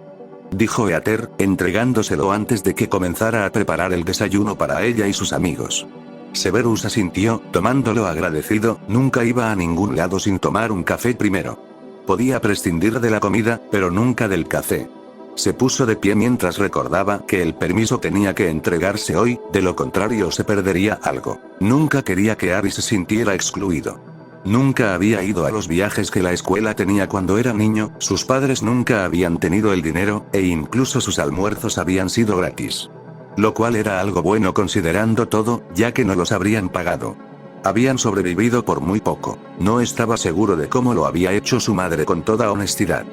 Speaker 1: dijo Heather, entregándoselo antes de que comenzara a preparar el desayuno para ella y sus amigos. Severus asintió, tomándolo agradecido. Nunca iba a ningún lado sin tomar un café primero. Podía prescindir de la comida, pero nunca del café. Se puso de pie mientras recordaba que el permiso tenía que entregarse hoy, de lo contrario se perdería algo. Nunca quería que Harry se sintiera excluido. Nunca había ido a los viajes que la escuela tenía cuando era niño, sus padres nunca habían tenido el dinero, e incluso sus almuerzos habían sido gratis. Lo cual era algo bueno considerando todo, ya que no los habrían pagado. Habían sobrevivido por muy poco. No estaba seguro de cómo lo había hecho su madre con toda honestidad.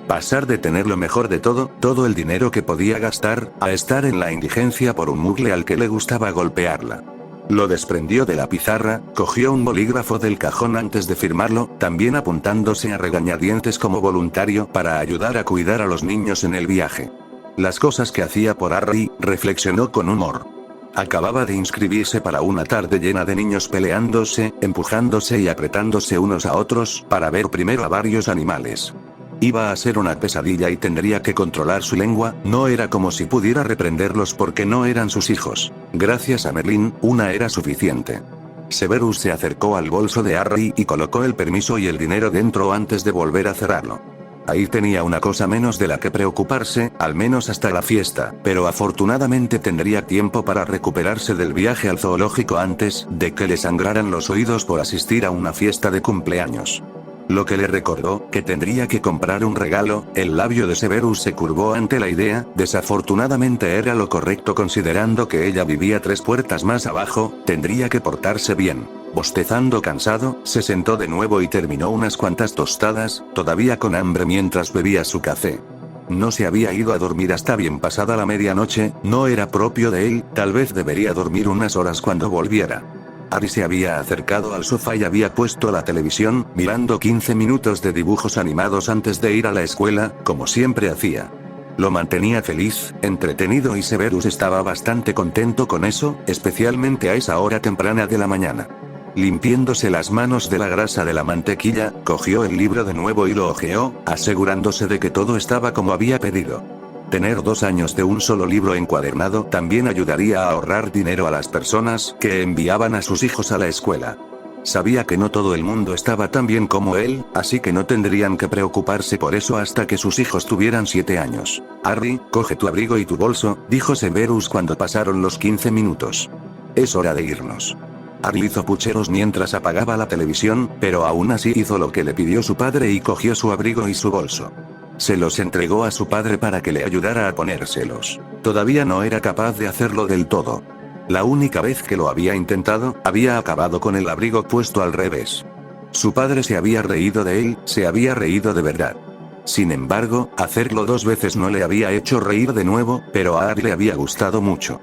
Speaker 1: Pasar de tener lo mejor de todo el dinero que podía gastar, a estar en la indigencia por un mugle al que le gustaba golpearla. Lo desprendió de la pizarra, cogió un bolígrafo del cajón antes de firmarlo, también apuntándose a regañadientes como voluntario para ayudar a cuidar a los niños en el viaje. Las cosas que hacía por Harry, reflexionó con humor. Acababa de inscribirse para una tarde llena de niños peleándose, empujándose y apretándose unos a otros, para ver primero a varios animales. Iba a ser una pesadilla y tendría que controlar su lengua. No era como si pudiera reprenderlos porque no eran sus hijos. Gracias a Merlin, una era suficiente. Severus se acercó al bolso de Harry y colocó el permiso y el dinero dentro antes de volver a cerrarlo. Ahí tenía una cosa menos de la que preocuparse, al menos hasta la fiesta, pero afortunadamente tendría tiempo para recuperarse del viaje al zoológico antes de que le sangraran los oídos por asistir a una fiesta de cumpleaños. Lo que le recordó que tendría que comprar un regalo. El labio de Severus se curvó ante la idea. Desafortunadamente era lo correcto considerando que ella vivía 3 puertas más abajo, tendría que portarse bien. Bostezando cansado, se sentó de nuevo y terminó unas cuantas tostadas, todavía con hambre mientras bebía su café. No se había ido a dormir hasta bien pasada la medianoche, no era propio de él, tal vez debería dormir unas horas cuando volviera. Harry se había acercado al sofá y había puesto la televisión, mirando 15 minutos de dibujos animados antes de ir a la escuela, como siempre hacía. Lo mantenía feliz, entretenido y Severus estaba bastante contento con eso, especialmente a esa hora temprana de la mañana. Limpiándose las manos de la grasa de la mantequilla, cogió el libro de nuevo y lo hojeó, asegurándose de que todo estaba como había pedido. Tener 2 años de un solo libro encuadernado también ayudaría a ahorrar dinero a las personas que enviaban a sus hijos a la escuela. Sabía que no todo el mundo estaba tan bien como él, así que no tendrían que preocuparse por eso hasta que sus hijos tuvieran 7 años. Harry, coge tu abrigo y tu bolso, dijo Severus cuando pasaron los 15 minutos. Es hora de irnos. Harry hizo pucheros mientras apagaba la televisión, pero aún así hizo lo que le pidió su padre y cogió su abrigo y su bolso. Se los entregó a su padre para que le ayudara a ponérselos. Todavía no era capaz de hacerlo del todo. La única vez que lo había intentado, había acabado con el abrigo puesto al revés. Su padre se había reído de él, se había reído de verdad. Sin embargo, hacerlo 2 veces no le había hecho reír de nuevo, pero a Harry le había gustado mucho.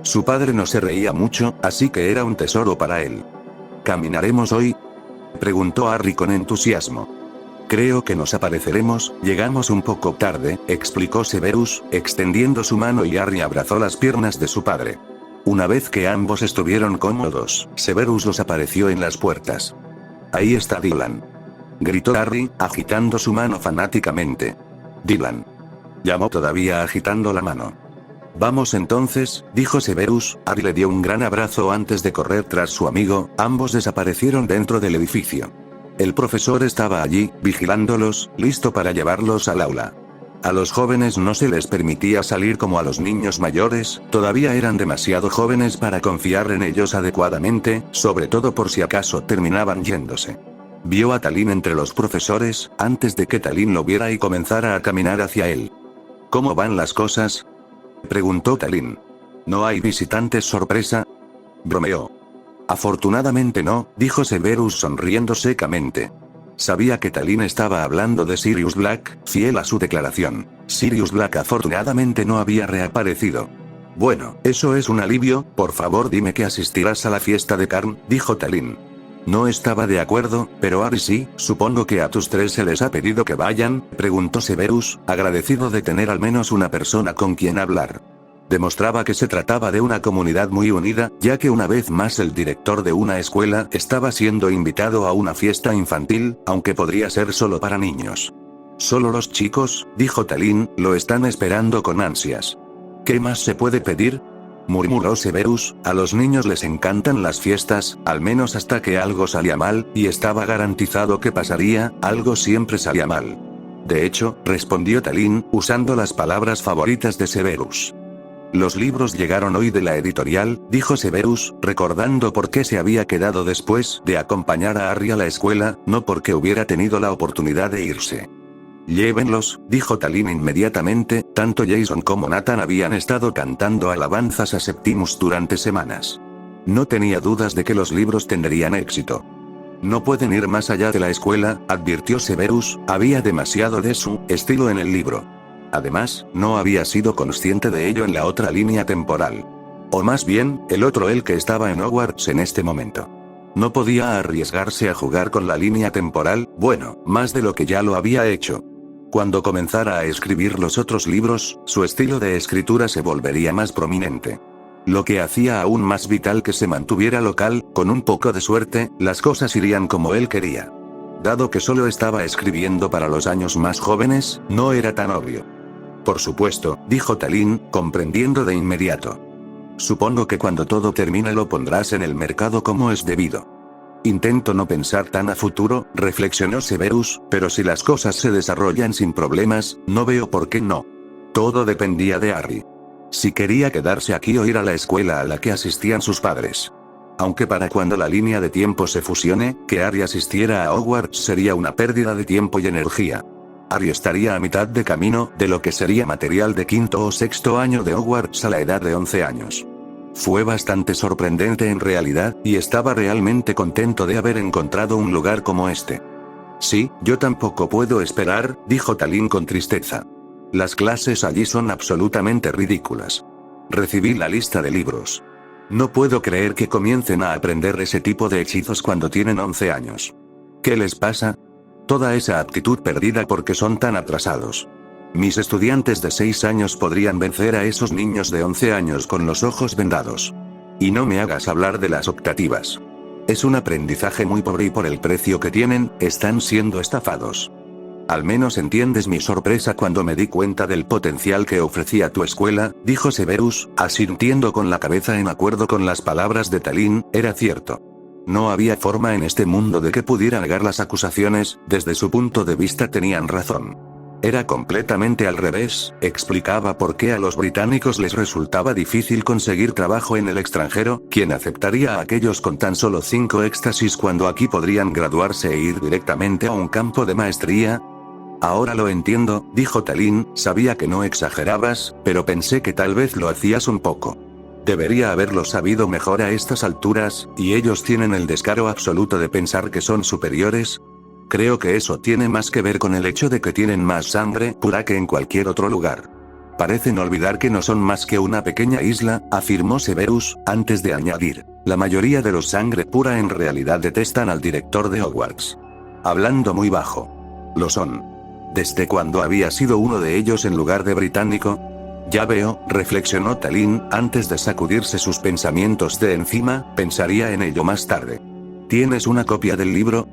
Speaker 1: Su padre no se reía mucho, así que era un tesoro para él. ¿Caminaremos hoy?, preguntó Harry con entusiasmo. Creo que nos apareceremos, llegamos un poco tarde, explicó Severus, extendiendo su mano, y Harry abrazó las piernas de su padre. Una vez que ambos estuvieron cómodos, Severus los apareció en las puertas. Ahí está Dylan, gritó Harry, agitando su mano fanáticamente. Dylan, llamó todavía agitando la mano. Vamos entonces, dijo Severus. Harry le dio un gran abrazo antes de correr tras su amigo. Ambos desaparecieron dentro del edificio. El profesor estaba allí, vigilándolos, listo para llevarlos al aula. A los jóvenes no se les permitía salir como a los niños mayores, todavía eran demasiado jóvenes para confiar en ellos adecuadamente, sobre todo por si acaso terminaban yéndose. Vio a Talín entre los profesores, antes de que Talín lo viera y comenzara a caminar hacia él. ¿Cómo van las cosas?, preguntó Talín. ¿No hay visitantes sorpresa?, bromeó. Afortunadamente no, dijo Severus sonriendo secamente. Sabía que Talín estaba hablando de Sirius Black, fiel a su declaración. Sirius Black afortunadamente no había reaparecido. Bueno, eso es un alivio. Por favor dime que asistirás a la fiesta de Karn, dijo Talín. No estaba de acuerdo, pero Harry sí. Supongo que a tus tres se les ha pedido que vayan, preguntó Severus, agradecido de tener al menos una persona con quien hablar. Demostraba que se trataba de una comunidad muy unida, ya que una vez más el director de una escuela estaba siendo invitado a una fiesta infantil, aunque podría ser solo para niños. Solo los chicos, dijo Talín, lo están esperando con ansias. ¿Qué más se puede pedir?, murmuró Severus. A los niños les encantan las fiestas, al menos hasta que algo salía mal, y estaba garantizado que pasaría, algo siempre salía mal. De hecho, respondió Talín, usando las palabras favoritas de Severus. Los libros llegaron hoy de la editorial, dijo Severus, recordando por qué se había quedado después de acompañar a Harry a la escuela, no porque hubiera tenido la oportunidad de irse. Llévenlos, dijo Talín inmediatamente. Tanto Jason como Nathan habían estado cantando alabanzas a Septimus durante semanas. No tenía dudas de que los libros tendrían éxito. No pueden ir más allá de la escuela, advirtió Severus, había demasiado de su estilo en el libro. Además, no había sido consciente de ello en la otra línea temporal. O más bien, el otro él que estaba en Hogwarts en este momento. No podía arriesgarse a jugar con la línea temporal, bueno, más de lo que ya lo había hecho. Cuando comenzara a escribir los otros libros, su estilo de escritura se volvería más prominente. Lo que hacía aún más vital que se mantuviera local. Con un poco de suerte, las cosas irían como él quería. Dado que solo estaba escribiendo para los años más jóvenes, no era tan obvio. Por supuesto, dijo Talín, comprendiendo de inmediato. Supongo que cuando todo termine lo pondrás en el mercado como es debido. Intento no pensar tan a futuro, reflexionó Severus, pero si las cosas se desarrollan sin problemas, no veo por qué no. Todo dependía de Harry. Si quería quedarse aquí o ir a la escuela a la que asistían sus padres. Aunque para cuando la línea de tiempo se fusione, que Harry asistiera a Hogwarts sería una pérdida de tiempo y energía. Harry estaría a mitad de camino de lo que sería material de quinto o sexto año de Hogwarts a la edad de 11 años. Fue bastante sorprendente en realidad, y estaba realmente contento de haber encontrado un lugar como este. Sí, yo tampoco puedo esperar, dijo Talín con tristeza. Las clases allí son absolutamente ridículas. Recibí la lista de libros. No puedo creer que comiencen a aprender ese tipo de hechizos cuando tienen 11 años. ¿Qué les pasa? Toda esa aptitud perdida porque son tan atrasados. Mis estudiantes de 6 años podrían vencer a esos niños de 11 años con los ojos vendados. Y no me hagas hablar de las optativas. Es un aprendizaje muy pobre y por el precio que tienen, están siendo estafados. Al menos entiendes mi sorpresa cuando me di cuenta del potencial que ofrecía tu escuela, dijo Severus, asintiendo con la cabeza en acuerdo con las palabras de Talín. Era cierto. No había forma en este mundo de que pudiera negar las acusaciones. Desde su punto de vista tenían razón. Era completamente al revés. Explicaba por qué a los británicos les resultaba difícil conseguir trabajo en el extranjero. ¿Quién aceptaría a aquellos con tan solo 5 éxtasis cuando aquí podrían graduarse e ir directamente a un campo de maestría? Ahora lo entiendo, dijo Talín. Sabía que no exagerabas, pero pensé que tal vez lo hacías un poco. Debería haberlo sabido mejor a estas alturas, y ellos tienen el descaro absoluto de pensar que son superiores. Creo que eso tiene más que ver con el hecho de que tienen más sangre pura que en cualquier otro lugar. Parecen olvidar que no son más que una pequeña isla, afirmó Severus, antes de añadir. La mayoría de los sangre pura en realidad detestan al director de Hogwarts. Hablando muy bajo. Lo son. ¿Desde cuándo había sido uno de ellos en lugar de británico? Ya veo, reflexionó Talín, antes de sacudirse sus pensamientos de encima, pensaría en ello más tarde. ¿Tienes una copia del libro?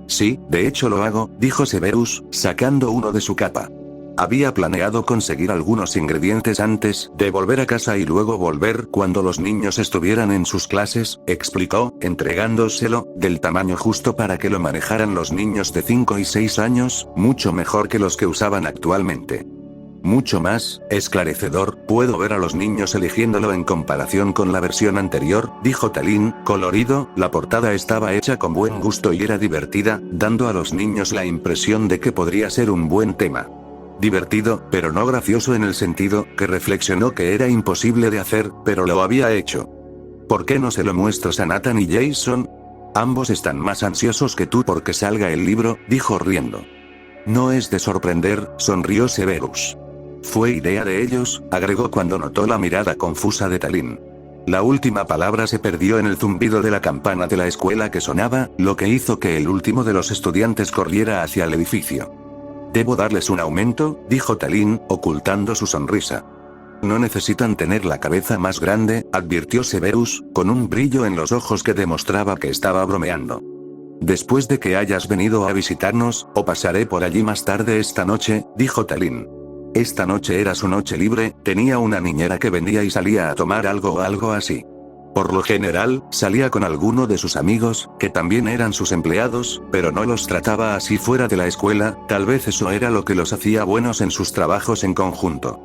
Speaker 1: Sí, de hecho lo hago, dijo Severus, sacando uno de su capa. Había planeado conseguir algunos ingredientes antes de volver a casa y luego volver cuando los niños estuvieran en sus clases, explicó, entregándoselo, del tamaño justo para que lo manejaran los niños de 5 y 6 años, mucho mejor que los que usaban actualmente. Mucho más esclarecedor, puedo ver a los niños eligiéndolo en comparación con la versión anterior, dijo Talín, colorido, la portada estaba hecha con buen gusto y era divertida, dando a los niños la impresión de que podría ser un buen tema. Divertido, pero no gracioso en el sentido que reflexionó que era imposible de hacer, pero lo había hecho. ¿Por qué no se lo muestras a Nathan y Jason? Ambos están más ansiosos que tú porque salga el libro, dijo riendo. No es de sorprender, sonrió Severus. Fue idea de ellos, agregó cuando notó la mirada confusa de Talín. La última palabra se perdió en el zumbido de la campana de la escuela que sonaba, lo que hizo que el último de los estudiantes corriera hacia el edificio. Debo darles un aumento, dijo Talín, ocultando su sonrisa. No necesitan tener la cabeza más grande, advirtió Severus, con un brillo en los ojos que demostraba que estaba bromeando. Después de que hayas venido a visitarnos, o pasaré por allí más tarde esta noche, dijo Talín. Esta noche era su noche libre, tenía una niñera que vendía y salía a tomar algo o algo así. Por lo general, salía con alguno de sus amigos, que también eran sus empleados, pero no los trataba así fuera de la escuela, tal vez eso era lo que los hacía buenos en sus trabajos en conjunto.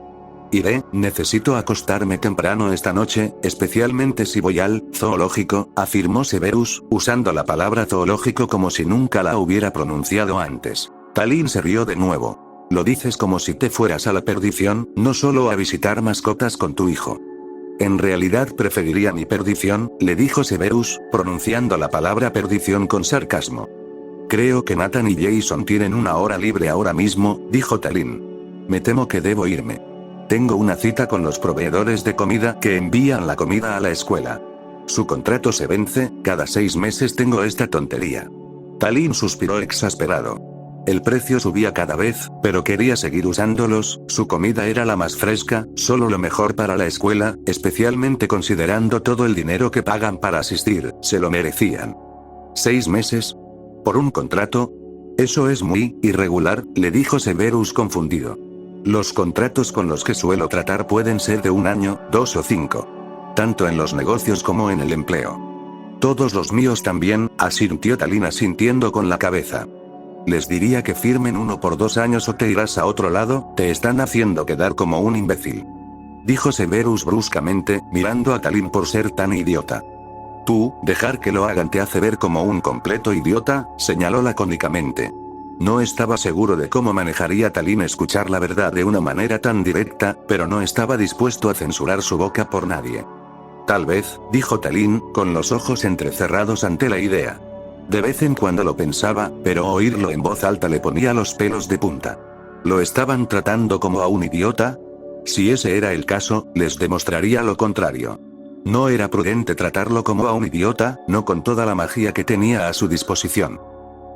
Speaker 1: Iré, necesito acostarme temprano esta noche, especialmente si voy al zoológico, afirmó Severus, usando la palabra zoológico como si nunca la hubiera pronunciado antes. Talín se rió de nuevo. Lo dices como si te fueras a la perdición, no solo a visitar mascotas con tu hijo. En realidad preferiría mi perdición, le dijo Severus, pronunciando la palabra perdición con sarcasmo. Creo que Nathan y Jason tienen una hora libre ahora mismo, dijo Talín. Me temo que debo irme. Tengo una cita con los proveedores de comida que envían la comida a la escuela. Su contrato se vence, cada 6 meses tengo esta tontería. Talín suspiró exasperado. El precio subía cada vez, pero quería seguir usándolos, su comida era la más fresca, solo lo mejor para la escuela, especialmente considerando todo el dinero que pagan para asistir, se lo merecían. 6 meses. ¿Por un contrato? Eso es muy irregular, le dijo Severus confundido. Los contratos con los que suelo tratar pueden ser de 1 año, 2 o 5. Tanto en los negocios como en el empleo. Todos los míos también, asintió Talín asintiendo con la cabeza. Les diría que firmen uno por 2 años o te irás a otro lado, te están haciendo quedar como un imbécil. Dijo Severus bruscamente, mirando a Talín por ser tan idiota. Tú, dejar que lo hagan te hace ver como un completo idiota, señaló lacónicamente. No estaba seguro de cómo manejaría Talín escuchar la verdad de una manera tan directa, pero no estaba dispuesto a censurar su boca por nadie. Tal vez, dijo Talín, con los ojos entrecerrados ante la idea. De vez en cuando lo pensaba, pero oírlo en voz alta le ponía los pelos de punta. ¿Lo estaban tratando como a un idiota? Si ese era el caso, les demostraría lo contrario. No era prudente tratarlo como a un idiota, no con toda la magia que tenía a su disposición.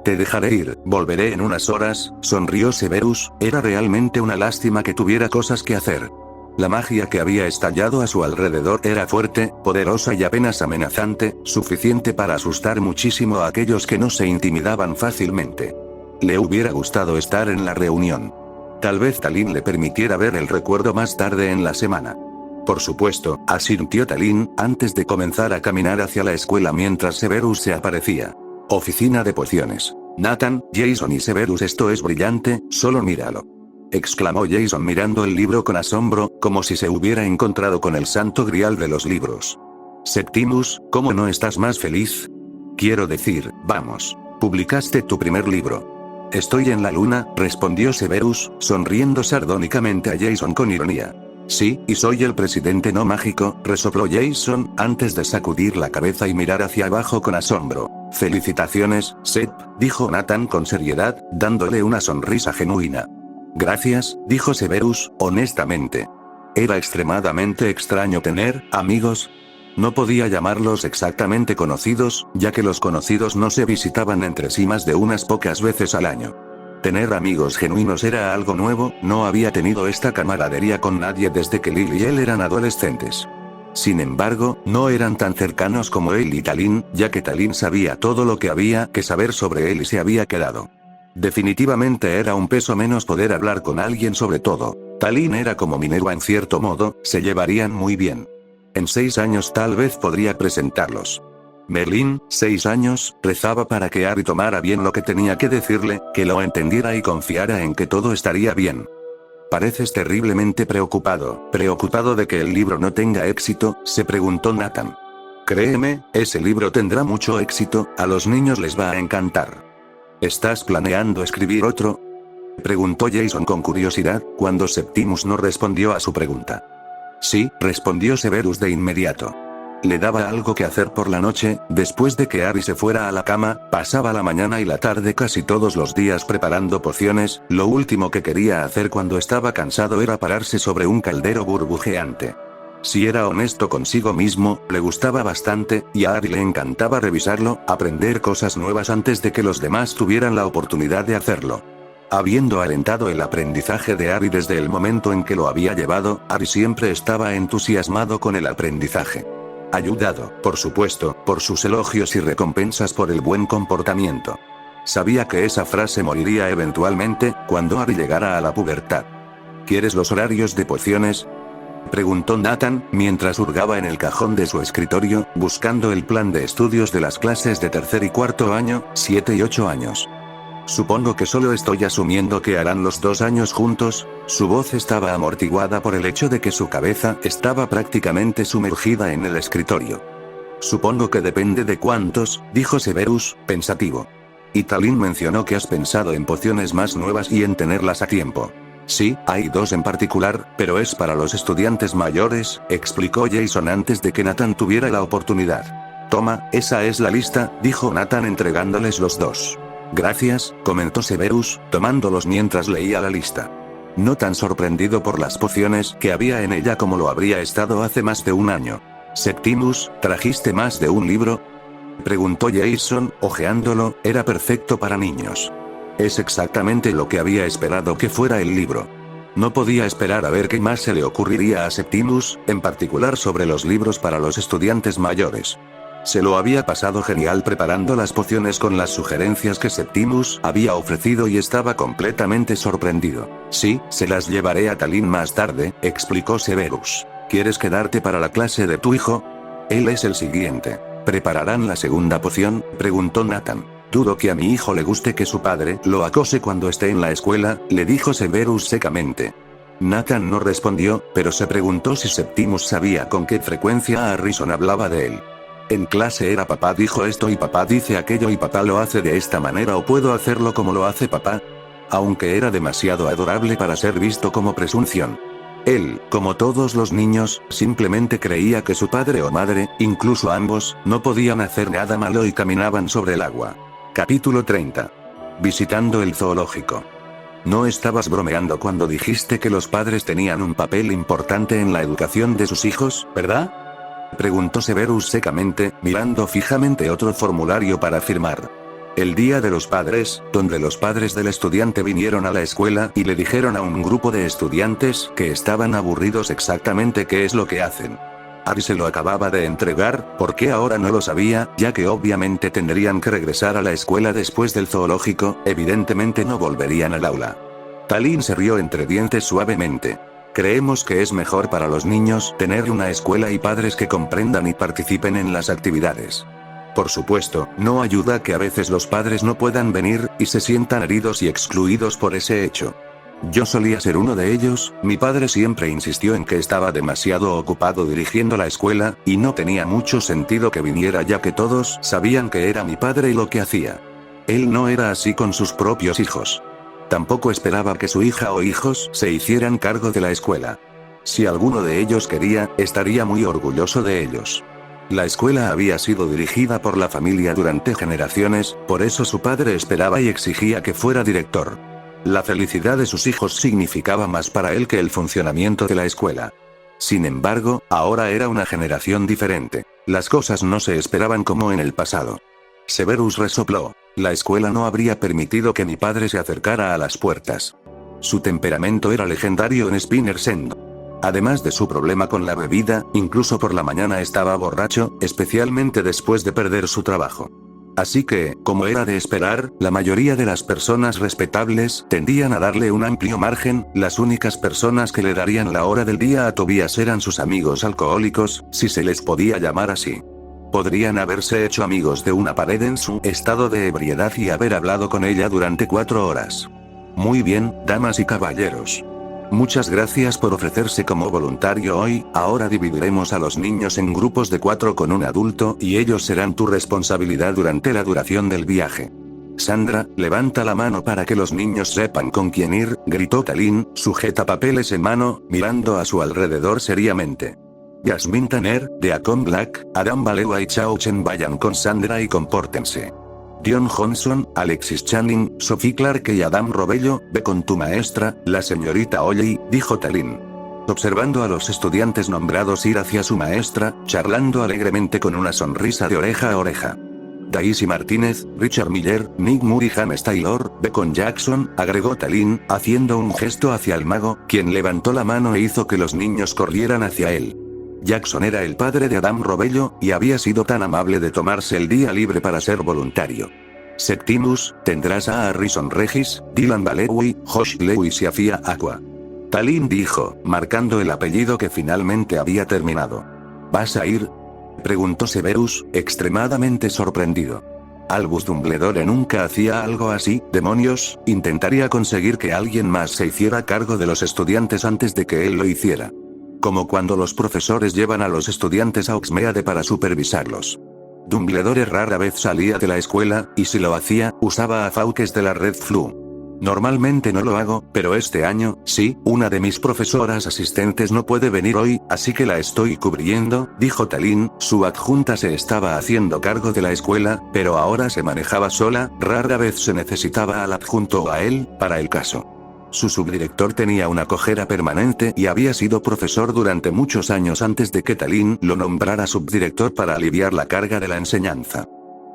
Speaker 1: Te dejaré ir, volveré en unas horas, sonrió Severus, era realmente una lástima que tuviera cosas que hacer. La magia que había estallado a su alrededor era fuerte, poderosa y apenas amenazante, suficiente para asustar muchísimo a aquellos que no se intimidaban fácilmente. Le hubiera gustado estar en la reunión. Tal vez Talín le permitiera ver el recuerdo más tarde en la semana. Por supuesto, asintió Talín, antes de comenzar a caminar hacia la escuela mientras Severus se aparecía. Oficina de pociones. Nathan, Jason y Severus, esto es brillante, solo míralo. Exclamó Jason mirando el libro con asombro, como si se hubiera encontrado con el santo grial de los libros. Septimus, ¿cómo no estás más feliz? Quiero decir, vamos, publicaste tu primer libro. Estoy en la luna, respondió Severus, sonriendo sardónicamente a Jason con ironía. Sí, y soy el presidente no mágico, resopló Jason, antes de sacudir la cabeza y mirar hacia abajo con asombro. Felicitaciones, Sep, dijo Nathan con seriedad, dándole una sonrisa genuina. Gracias, dijo Severus, honestamente. Era extremadamente extraño tener amigos. No podía llamarlos exactamente conocidos, ya que los conocidos no se visitaban entre sí más de unas pocas veces al año. Tener amigos genuinos era algo nuevo, no había tenido esta camaradería con nadie desde que Lily y él eran adolescentes. Sin embargo, no eran tan cercanos como él y Talin, ya que Talin sabía todo lo que había que saber sobre él y se había quedado. Definitivamente era un peso menos poder hablar con alguien sobre todo. Talin era como Minerva en cierto modo, se llevarían muy bien. En 6 años tal vez podría presentarlos. Merlin, 6 años, rezaba para que Harry tomara bien lo que tenía que decirle, que lo entendiera y confiara en que todo estaría bien. Pareces terriblemente preocupado de que el libro no tenga éxito, se preguntó Nathan. Créeme, ese libro tendrá mucho éxito, a los niños les va a encantar. ¿Estás planeando escribir otro? Preguntó Jason con curiosidad, cuando Septimus no respondió a su pregunta. Sí, respondió Severus de inmediato. Le daba algo que hacer por la noche, después de que Harry se fuera a la cama, pasaba la mañana y la tarde casi todos los días preparando pociones, lo último que quería hacer cuando estaba cansado era pararse sobre un caldero burbujeante. Si era honesto consigo mismo, le gustaba bastante, y a Harry le encantaba revisarlo, aprender cosas nuevas antes de que los demás tuvieran la oportunidad de hacerlo. Habiendo alentado el aprendizaje de Harry desde el momento en que lo había llevado, Harry siempre estaba entusiasmado con el aprendizaje. Ayudado, por supuesto, por sus elogios y recompensas por el buen comportamiento. Sabía que esa frase moriría eventualmente, cuando Harry llegara a la pubertad. ¿Quieres los horarios de pociones?, preguntó Nathan, mientras hurgaba en el cajón de su escritorio, buscando el plan de estudios de las clases de tercer y cuarto año, 7 y 8 años. Supongo que solo estoy asumiendo que harán los 2 años juntos. Su voz estaba amortiguada por el hecho de que su cabeza estaba prácticamente sumergida en el escritorio. Supongo que depende de cuántos, dijo Severus, pensativo. Y Talin mencionó que has pensado en pociones más nuevas y en tenerlas a tiempo. Sí, hay 2 en particular, pero es para los estudiantes mayores, explicó Jason antes de que Nathan tuviera la oportunidad. Toma, esa es la lista, dijo Nathan entregándoles los 2. Gracias, comentó Severus, tomándolos mientras leía la lista. No tan sorprendido por las pociones que había en ella como lo habría estado hace más de 1 año. Septimus, ¿trajiste más de un libro?, preguntó Jason, hojeándolo, era perfecto para niños. Es exactamente lo que había esperado que fuera el libro. No podía esperar a ver qué más se le ocurriría a Septimus, en particular sobre los libros para los estudiantes mayores. Se lo había pasado genial preparando las pociones con las sugerencias que Septimus había ofrecido y estaba completamente sorprendido. Sí, se las llevaré a Talin más tarde, explicó Severus. ¿Quieres quedarte para la clase de tu hijo? Él es el siguiente. ¿Prepararán la segunda poción?, preguntó Nathan. Dudo que a mi hijo le guste que su padre lo acose cuando esté en la escuela, le dijo Severus secamente. Nathan no respondió, pero se preguntó si Septimus sabía con qué frecuencia Harrison hablaba de él. En clase era papá dijo esto y papá dice aquello y papá lo hace de esta manera o puedo hacerlo como lo hace papá. Aunque era demasiado adorable para ser visto como presunción. Él, como todos los niños, simplemente creía que su padre o madre, incluso ambos, no podían hacer nada malo y caminaban sobre el agua. Capítulo 30. Visitando el zoológico. No estabas bromeando cuando dijiste que los padres tenían un papel importante en la educación de sus hijos, ¿verdad?, preguntó Severus secamente, mirando fijamente otro formulario para firmar. El día de los padres, donde los padres del estudiante vinieron a la escuela y le dijeron a un grupo de estudiantes que estaban aburridos exactamente qué es lo que hacen. Harry se lo acababa de entregar, porque ahora no lo sabía, ya que obviamente tendrían que regresar a la escuela después del zoológico, evidentemente no volverían al aula. Talin se rió entre dientes suavemente. Creemos que es mejor para los niños tener una escuela y padres que comprendan y participen en las actividades. Por supuesto, no ayuda que a veces los padres no puedan venir, y se sientan heridos y excluidos por ese hecho. Yo solía ser uno de ellos, mi padre siempre insistió en que estaba demasiado ocupado dirigiendo la escuela, y no tenía mucho sentido que viniera ya que todos sabían que era mi padre y lo que hacía. Él no era así con sus propios hijos. Tampoco esperaba que su hija o hijos se hicieran cargo de la escuela. Si alguno de ellos quería, estaría muy orgulloso de ellos. La escuela había sido dirigida por la familia durante generaciones, por eso su padre esperaba y exigía que fuera director. La felicidad de sus hijos significaba más para él que el funcionamiento de la escuela. Sin embargo, ahora era una generación diferente. Las cosas no se esperaban como en el pasado. Severus resopló. La escuela no habría permitido que mi padre se acercara a las puertas. Su temperamento era legendario en Spinner's End. Además de su problema con la bebida, incluso por la mañana estaba borracho, especialmente después de perder su trabajo. Así que, como era de esperar, la mayoría de las personas respetables tendían a darle un amplio margen. Las únicas personas que le darían la hora del día a Tobias eran sus amigos alcohólicos, si se les podía llamar así. Podrían haberse hecho amigos de una pared en su estado de ebriedad y haber hablado con ella durante 4 horas. Muy bien, damas y caballeros. Muchas gracias por ofrecerse como voluntario hoy. Ahora dividiremos a los niños en grupos de 4 con un adulto y ellos serán tu responsabilidad durante la duración del viaje. Sandra, levanta la mano para que los niños sepan con quién ir, gritó Tallinn, sujeta papeles en mano, mirando a su alrededor seriamente. Jasmine Tanner, Deacon Black, Adam Balewa y Chao Chen vayan con Sandra y compórtense. Dion Johnson, Alexis Channing, Sophie Clark y Adam Robello, ve con tu maestra, la señorita Olley, dijo Tallinn. Observando a los estudiantes nombrados ir hacia su maestra, charlando alegremente con una sonrisa de oreja a oreja. Daisy Martínez, Richard Miller, Nick Moore y James Taylor, ve con Jackson, agregó Tallinn, haciendo un gesto hacia el mago, quien levantó la mano e hizo que los niños corrieran hacia él. Jackson era el padre de Adam Robello, y había sido tan amable de tomarse el día libre para ser voluntario. Septimus, tendrás a Harrison Regis, Dylan Balewi, Josh Lewis y Afia Aqua. Tallinn dijo, marcando el apellido que finalmente había terminado. ¿Vas a ir?, preguntó Severus, extremadamente sorprendido. Albus Dumbledore nunca hacía algo así. Demonios, intentaría conseguir que alguien más se hiciera cargo de los estudiantes antes de que él lo hiciera. Como cuando los profesores llevan a los estudiantes a Oxmeade para supervisarlos. Dumbledore rara vez salía de la escuela, y si lo hacía, usaba a Fawkes de la Red Flu. Normalmente no lo hago, pero este año, sí, una de mis profesoras asistentes no puede venir hoy, así que la estoy cubriendo, dijo Tallinn. Su adjunta se estaba haciendo cargo de la escuela, pero ahora se manejaba sola, rara vez se necesitaba al adjunto o a él, para el caso. Su subdirector tenía una cojera permanente y había sido profesor durante muchos años antes de que Tallinn lo nombrara subdirector para aliviar la carga de la enseñanza.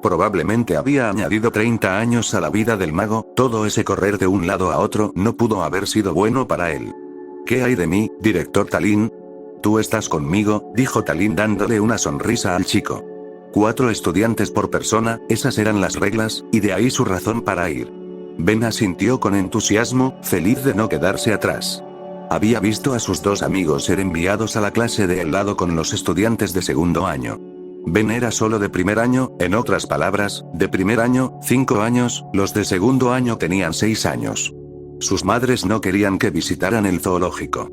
Speaker 1: Probablemente había añadido 30 años a la vida del mago. Todo ese correr de un lado a otro no pudo haber sido bueno para él. ¿Qué hay de mí, director Tallinn? Tú estás conmigo, dijo Tallinn dándole una sonrisa al chico. 4 estudiantes por persona, esas eran las reglas, y de ahí su razón para ir. Ben asintió con entusiasmo, feliz de no quedarse atrás. Había visto a sus 2 amigos ser enviados a la clase de al lado con los estudiantes de segundo año. Ben era solo de primer año, en otras palabras, de primer año, 5 años, los de segundo año tenían 6 años. Sus madres no querían que visitaran el zoológico.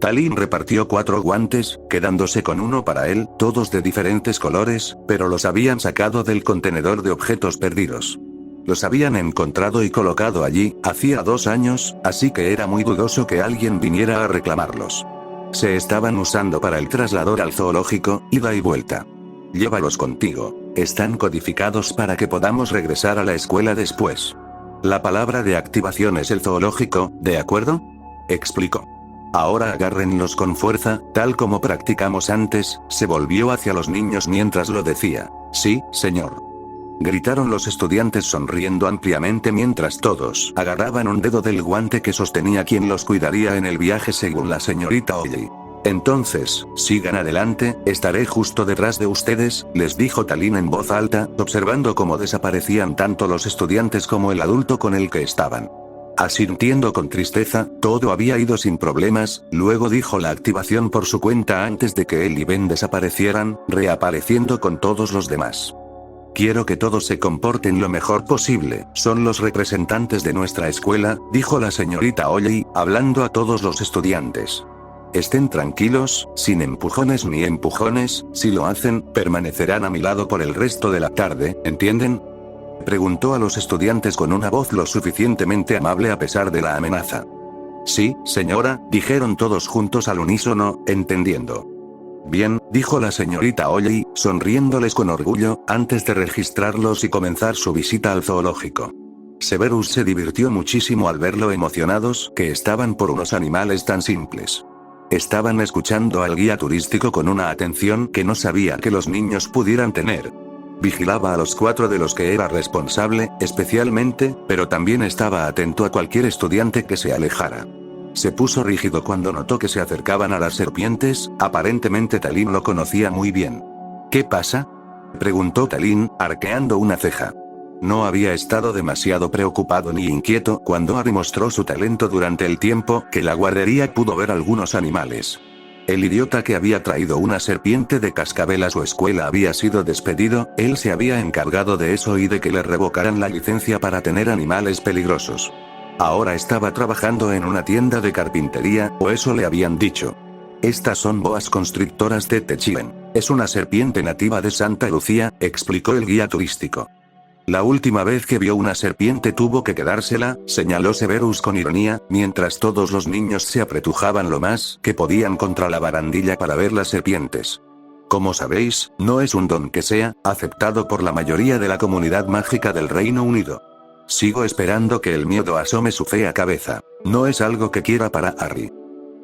Speaker 1: Tallinn repartió 4 guantes, quedándose con uno para él, todos de diferentes colores, pero los habían sacado del contenedor de objetos perdidos. Los habían encontrado y colocado allí, hacía 2 años, así que era muy dudoso que alguien viniera a reclamarlos. Se estaban usando para el traslador al zoológico, ida y vuelta. Llévalos contigo. Están codificados para que podamos regresar a la escuela después. La palabra de activación es el zoológico, ¿de acuerdo?, explicó. Ahora agárrenlos con fuerza, tal como practicamos antes. Se volvió hacia los niños mientras lo decía. Sí, señor. Gritaron los estudiantes sonriendo ampliamente mientras todos agarraban un dedo del guante que sostenía quien los cuidaría en el viaje según la señorita Olley. Entonces, sigan adelante, estaré justo detrás de ustedes, les dijo Tallinn en voz alta, observando cómo desaparecían tanto los estudiantes como el adulto con el que estaban. Asintiendo con tristeza, todo había ido sin problemas. Luego dijo la activación por su cuenta antes de que él y Ben desaparecieran, reapareciendo con todos los demás. Quiero que todos se comporten lo mejor posible. Son los representantes de nuestra escuela, dijo la señorita Olley, hablando a todos los estudiantes. Estén tranquilos, sin empujones ni empujones. Si lo hacen, permanecerán a mi lado por el resto de la tarde, ¿entienden?, preguntó a los estudiantes con una voz lo suficientemente amable a pesar de la amenaza. Sí, señora, dijeron todos juntos al unísono, entendiendo. Bien, dijo la señorita Olley, sonriéndoles con orgullo, antes de registrarlos y comenzar su visita al zoológico. Severus se divirtió muchísimo al ver lo emocionados que estaban por unos animales tan simples. Estaban escuchando al guía turístico con una atención que no sabía que los niños pudieran tener. Vigilaba a los 4 de los que era responsable, especialmente, pero también estaba atento a cualquier estudiante que se alejara. Se puso rígido cuando notó que se acercaban a las serpientes, aparentemente Talín lo conocía muy bien. ¿Qué pasa?, preguntó Talín, arqueando una ceja. No había estado demasiado preocupado ni inquieto cuando Harry mostró su talento durante el tiempo que la guardería pudo ver algunos animales. El idiota que había traído una serpiente de cascabel a su escuela había sido despedido, él se había encargado de eso y de que le revocaran la licencia para tener animales peligrosos. Ahora estaba trabajando en una tienda de carpintería, o eso le habían dicho. Estas son boas constrictoras de Techien. Es una serpiente nativa de Santa Lucía, explicó el guía turístico. La última vez que vio una serpiente tuvo que quedársela, señaló Severus con ironía, mientras todos los niños se apretujaban lo más que podían contra la barandilla para ver las serpientes. Como sabéis, no es un don que sea aceptado por la mayoría de la comunidad mágica del Reino Unido. Sigo esperando que el miedo asome su fea cabeza. No es algo que quiera para Harry.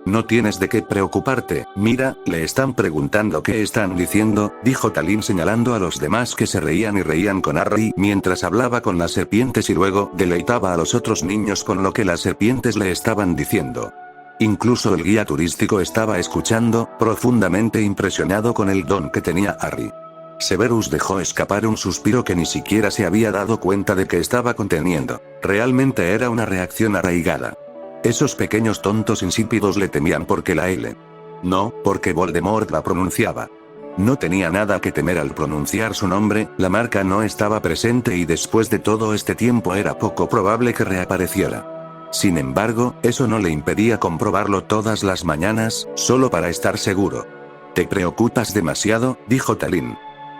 Speaker 1: No tienes de qué preocuparte, mira, le están preguntando qué están diciendo, dijo Talín señalando a los demás que se reían y reían con Harry mientras hablaba con las serpientes y luego deleitaba a los otros niños con lo que las serpientes le estaban diciendo. Incluso el guía turístico estaba escuchando, profundamente impresionado con el don que tenía Harry. Severus dejó escapar un suspiro que ni siquiera se había dado cuenta de que estaba conteniendo. Realmente era una reacción arraigada. Esos pequeños tontos insípidos le temían porque la L. No, porque Voldemort la pronunciaba. No tenía nada que temer al pronunciar su nombre, la marca no estaba presente y después de todo este tiempo era poco probable que reapareciera. Sin embargo, eso no le impedía comprobarlo todas las mañanas, solo para estar seguro. «Te preocupas demasiado», dijo Talín.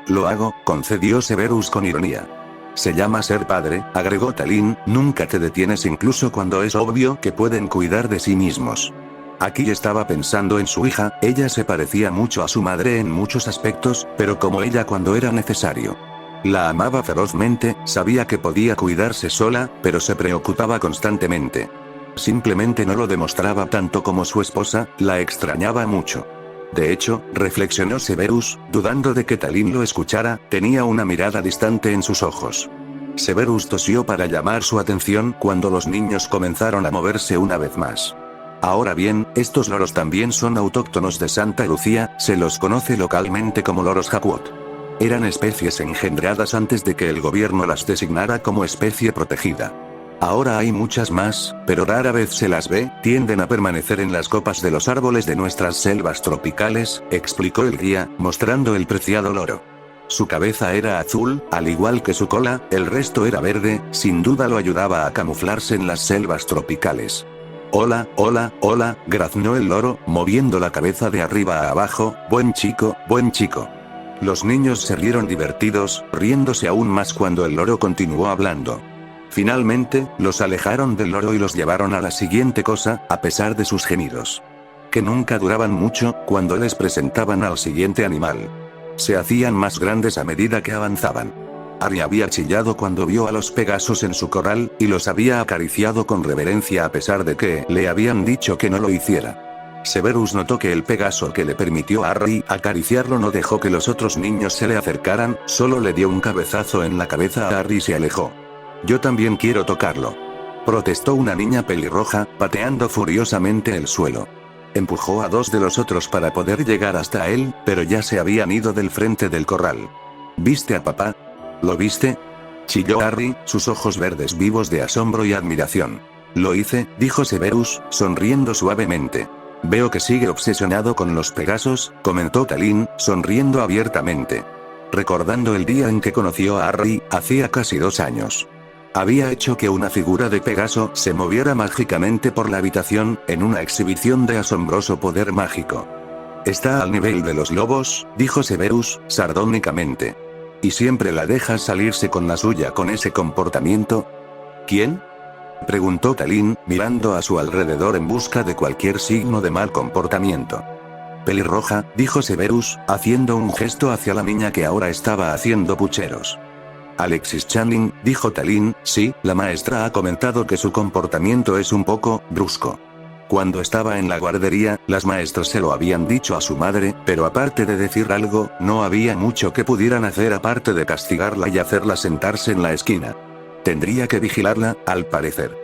Speaker 1: «Lo hago», concedió Severus con ironía. «Se llama ser padre», agregó Talín, «nunca te detienes incluso cuando es obvio que pueden cuidar de sí mismos». Aquí estaba pensando en su hija, ella se parecía mucho a su madre en muchos aspectos, pero como ella cuando era necesario. La amaba ferozmente, sabía que podía cuidarse sola, pero se preocupaba constantemente. Simplemente no lo demostraba tanto como su esposa, la extrañaba mucho. De hecho, reflexionó Severus, dudando de que Talín lo escuchara, tenía una mirada distante en sus ojos. Severus tosió para llamar su atención cuando los niños comenzaron a moverse una vez más. Ahora bien, estos loros también son autóctonos de Santa Lucía, se los conoce localmente como loros Hawkwood. Eran especies engendradas antes de que el gobierno las designara como especie protegida. Ahora hay muchas más, pero rara vez se las ve, tienden a permanecer en las copas de los árboles de nuestras selvas tropicales, explicó el guía, mostrando el preciado loro. Su cabeza era azul, al igual que su cola, el resto era verde, sin duda lo ayudaba a camuflarse en las selvas tropicales. Hola, hola, hola, graznó el loro, moviendo la cabeza de arriba a abajo, buen chico, buen chico. Los niños se rieron divertidos, riéndose aún más cuando el loro continuó hablando. Finalmente, los alejaron del loro y los llevaron a la siguiente cosa, a pesar de sus gemidos. Que nunca duraban mucho, cuando les presentaban al siguiente animal. Se hacían más grandes a medida que avanzaban. Harry había chillado cuando vio a los Pegasos en su corral, y los había acariciado con reverencia a pesar de que le habían dicho que no lo hiciera. Severus notó que el Pegaso que le permitió a Harry acariciarlo no dejó que los otros niños se le acercaran, solo le dio un cabezazo en la cabeza a Harry y se alejó. «Yo también quiero tocarlo», protestó una niña pelirroja, pateando furiosamente el suelo. Empujó a 2 de los otros para poder llegar hasta él, pero ya se habían ido del frente del corral. «¿Viste a papá? ¿Lo viste?», chilló Harry, sus ojos verdes vivos de asombro y admiración. «Lo hice», dijo Severus, sonriendo suavemente. «Veo que sigue obsesionado con los Pegasos», comentó Talín, sonriendo abiertamente. Recordando el día en que conoció a Harry, hacía casi 2 años. Había hecho que una figura de Pegaso se moviera mágicamente por la habitación, en una exhibición de asombroso poder mágico. «Está al nivel de los lobos», dijo Severus, sardónicamente. «¿Y siempre la dejas salirse con la suya con ese comportamiento?» «¿Quién?», preguntó Talín, mirando a su alrededor en busca de cualquier signo de mal comportamiento. «Pelirroja», dijo Severus, haciendo un gesto hacia la niña que ahora estaba haciendo pucheros. Alexis Channing, dijo Talín, sí, la maestra ha comentado que su comportamiento es un poco brusco. Cuando estaba en la guardería, las maestras se lo habían dicho a su madre, pero aparte de decir algo, no había mucho que pudieran hacer aparte de castigarla y hacerla sentarse en la esquina. Tendría que vigilarla, al parecer.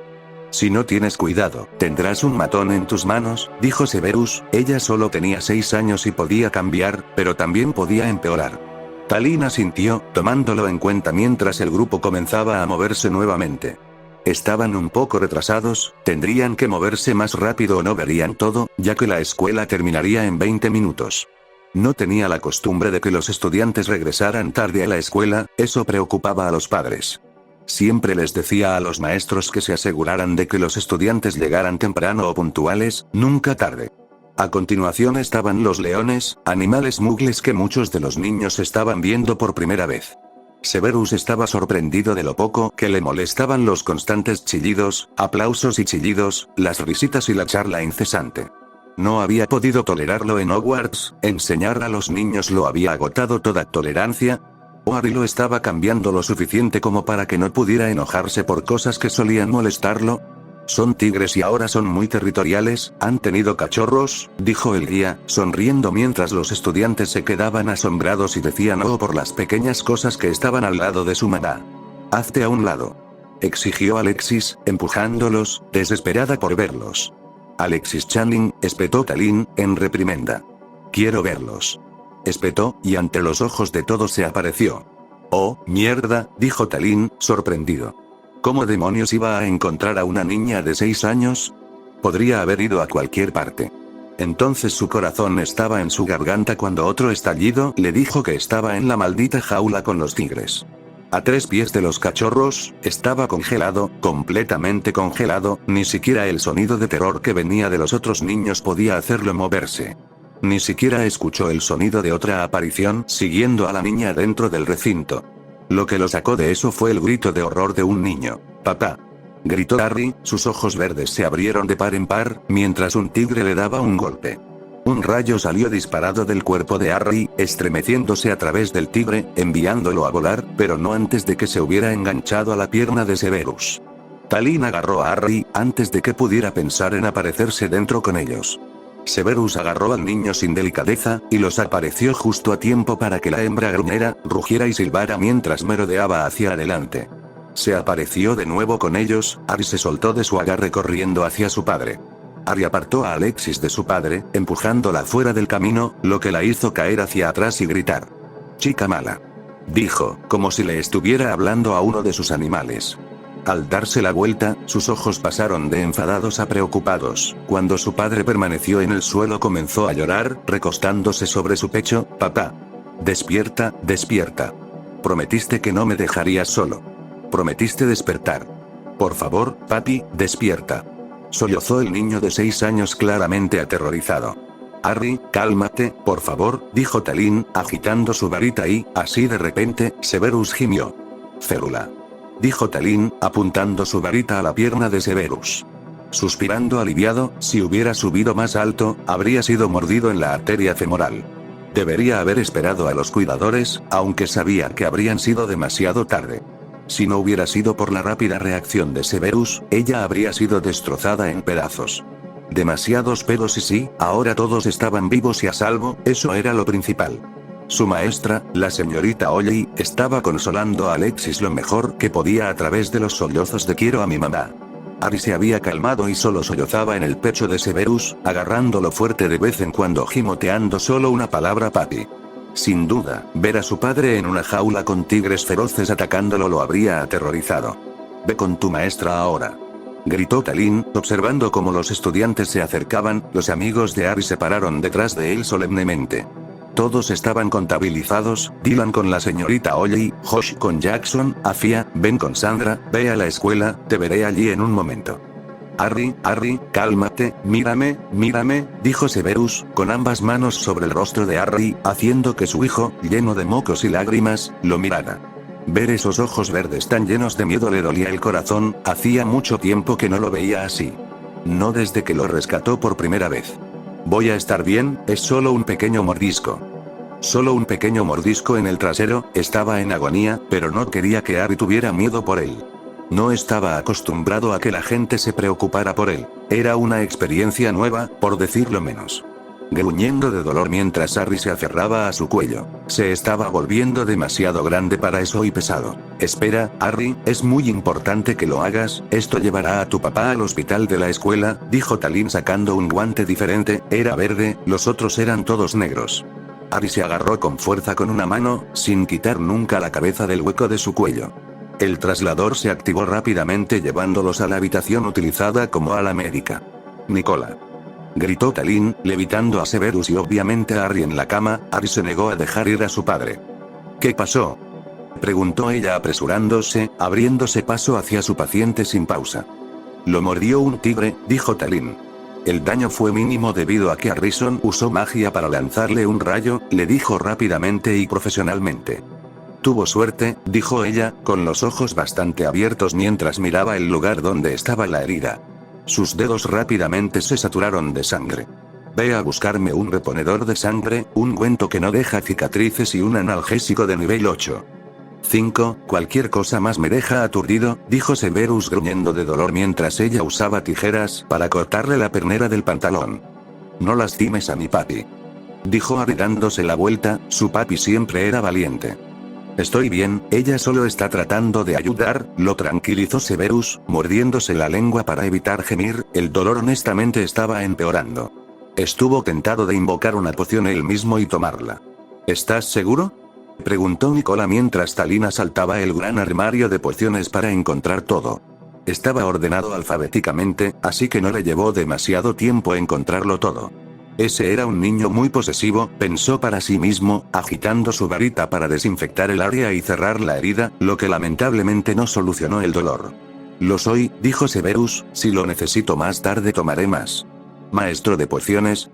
Speaker 1: Si no tienes cuidado, tendrás un matón en tus manos, dijo Severus. Ella solo tenía 6 años y podía cambiar, pero también podía empeorar. Talín asintió, tomándolo en cuenta mientras el grupo comenzaba a moverse nuevamente. Estaban un poco retrasados, tendrían que moverse más rápido o no verían todo, ya que la escuela terminaría en 20 minutos. No tenía la costumbre de que los estudiantes regresaran tarde a la escuela, eso preocupaba a los padres. Siempre les decía a los maestros que se aseguraran de que los estudiantes llegaran temprano o puntuales, nunca tarde. A continuación estaban los leones, animales muggles que muchos de los niños estaban viendo por primera vez. Severus estaba sorprendido de lo poco que le molestaban los constantes chillidos, aplausos y chillidos, las risitas y la charla incesante. No había podido tolerarlo en Hogwarts, enseñar a los niños lo había agotado toda tolerancia. Harry lo estaba cambiando lo suficiente como para que no pudiera enojarse por cosas que solían molestarlo. Son tigres y ahora son muy territoriales, ¿han tenido cachorros?, dijo el guía, sonriendo mientras los estudiantes se quedaban asombrados y decían oh por las pequeñas cosas que estaban al lado de su mamá. Hazte a un lado, exigió Alexis, empujándolos, desesperada por verlos. Alexis Channing, espetó Talín, en reprimenda. Quiero verlos. Espetó, y ante los ojos de todos se apareció. Oh, mierda, dijo Talín, sorprendido. ¿Cómo demonios iba a encontrar a una niña de 6 años? Podría haber ido a cualquier parte. Entonces su corazón estaba en su garganta cuando otro estallido le dijo que estaba en la maldita jaula con los tigres. A 3 pies de los cachorros, estaba congelado, completamente congelado, ni siquiera el sonido de terror que venía de los otros niños podía hacerlo moverse. Ni siquiera escuchó el sonido de otra aparición siguiendo a la niña dentro del recinto. Lo que lo sacó de eso fue el grito de horror de un niño. ¡Papá!, gritó Harry, sus ojos verdes se abrieron de par en par, mientras un tigre le daba un golpe. Un rayo salió disparado del cuerpo de Harry, estremeciéndose a través del tigre, enviándolo a volar, pero no antes de que se hubiera enganchado a la pierna de Severus. Talín agarró a Harry, antes de que pudiera pensar en aparecerse dentro con ellos. Severus agarró al niño sin delicadeza, y los apareció justo a tiempo para que la hembra gruñera, rugiera y silbara mientras merodeaba hacia adelante. Se apareció de nuevo con ellos, Harry se soltó de su agarre corriendo hacia su padre. Harry apartó a Alexis de su padre, empujándola fuera del camino, lo que la hizo caer hacia atrás y gritar. «Chica mala», dijo, como si le estuviera hablando a uno de sus animales. Al darse la vuelta, sus ojos pasaron de enfadados a preocupados. Cuando su padre permaneció en el suelo comenzó a llorar, recostándose sobre su pecho. «Papá. Despierta, despierta. Prometiste que no me dejarías solo. Prometiste despertar. Por favor, papi, despierta». Sollozó el niño de 6 años claramente aterrorizado. «Harry, cálmate, por favor», dijo Talín, agitando su varita y, así de repente, Severus gimió. «Férula», dijo Talín, apuntando su varita a la pierna de Severus. Suspirando aliviado, si hubiera subido más alto, habría sido mordido en la arteria femoral. Debería haber esperado a los cuidadores, aunque sabía que habrían sido demasiado tarde. Si no hubiera sido por la rápida reacción de Severus, ella habría sido destrozada en pedazos. Demasiados pelos y sí, ahora todos estaban vivos y a salvo, eso era lo principal. Su maestra, la señorita Olley, estaba consolando a Alexis lo mejor que podía a través de los sollozos de «quiero a mi mamá». Harry se había calmado y solo sollozaba en el pecho de Severus, agarrándolo fuerte de vez en cuando gimoteando solo una palabra papi. Sin duda, ver a su padre en una jaula con tigres feroces atacándolo lo habría aterrorizado. «Ve con tu maestra ahora», gritó Talín, observando cómo los estudiantes se acercaban. Los amigos de Harry se pararon detrás de él solemnemente. Todos estaban contabilizados, Dylan con la señorita Olley, Josh con Jackson, Afia, Ben con Sandra. «Ve a la escuela, te veré allí en un momento». «Harry, cálmate, mírame», dijo Severus, con ambas manos sobre el rostro de Harry, haciendo que su hijo, lleno de mocos y lágrimas, lo mirara. Ver esos ojos verdes tan llenos de miedo le dolía el corazón, hacía mucho tiempo que no lo veía así. No desde que lo rescató por primera vez. «Voy a estar bien, es solo un pequeño mordisco». Solo un pequeño mordisco en el trasero, estaba en agonía, pero no quería que Harry tuviera miedo por él. No estaba acostumbrado a que la gente se preocupara por él. Era una experiencia nueva, por decirlo menos. Gruñendo de dolor mientras Harry se aferraba a su cuello. Se estaba volviendo demasiado grande para eso y pesado. Espera, Harry, es muy importante que lo hagas, esto llevará a tu papá al hospital de la escuela, dijo Talín sacando un guante diferente, era verde, los otros eran todos negros. Harry se agarró con fuerza con una mano, sin quitar nunca la cabeza del hueco de su cuello. El traslador se activó rápidamente llevándolos a la habitación utilizada como ala médica. Nicola. Gritó Talín, levitando a Severus y obviamente a Harry en la cama. Harry se negó a dejar ir a su padre. ¿Qué pasó?, preguntó ella apresurándose, abriéndose paso hacia su paciente sin pausa. Lo mordió un tigre, dijo Talín. El daño fue mínimo debido a que Harrison usó magia para lanzarle un rayo, le dijo rápidamente y profesionalmente. Tuvo suerte, dijo ella, con los ojos bastante abiertos mientras miraba el lugar donde estaba la herida. Sus dedos rápidamente se saturaron de sangre. Ve a buscarme un reponedor de sangre, un ungüento que no deja cicatrices y un analgésico de nivel 8. 5, cualquier cosa más me deja aturdido, dijo Severus gruñendo de dolor mientras ella usaba tijeras para cortarle la pernera del pantalón. No lastimes a mi papi, dijo Harry dándose la vuelta, su papi siempre era valiente. Estoy bien, ella solo está tratando de ayudar, lo tranquilizó Severus, mordiéndose la lengua para evitar gemir, el dolor honestamente estaba empeorando. Estuvo tentado de invocar una poción él mismo y tomarla. ¿Estás seguro?, preguntó Nicola mientras Talín asaltaba el gran armario de pociones para encontrar todo. Estaba ordenado alfabéticamente, así que no le llevó demasiado tiempo encontrarlo todo. Ese era un niño muy posesivo, pensó para sí mismo, agitando su varita para desinfectar el área y cerrar la herida, lo que lamentablemente no solucionó el dolor. Lo soy, dijo Severus, si lo necesito más tarde tomaré más. ¿Maestro de pociones?,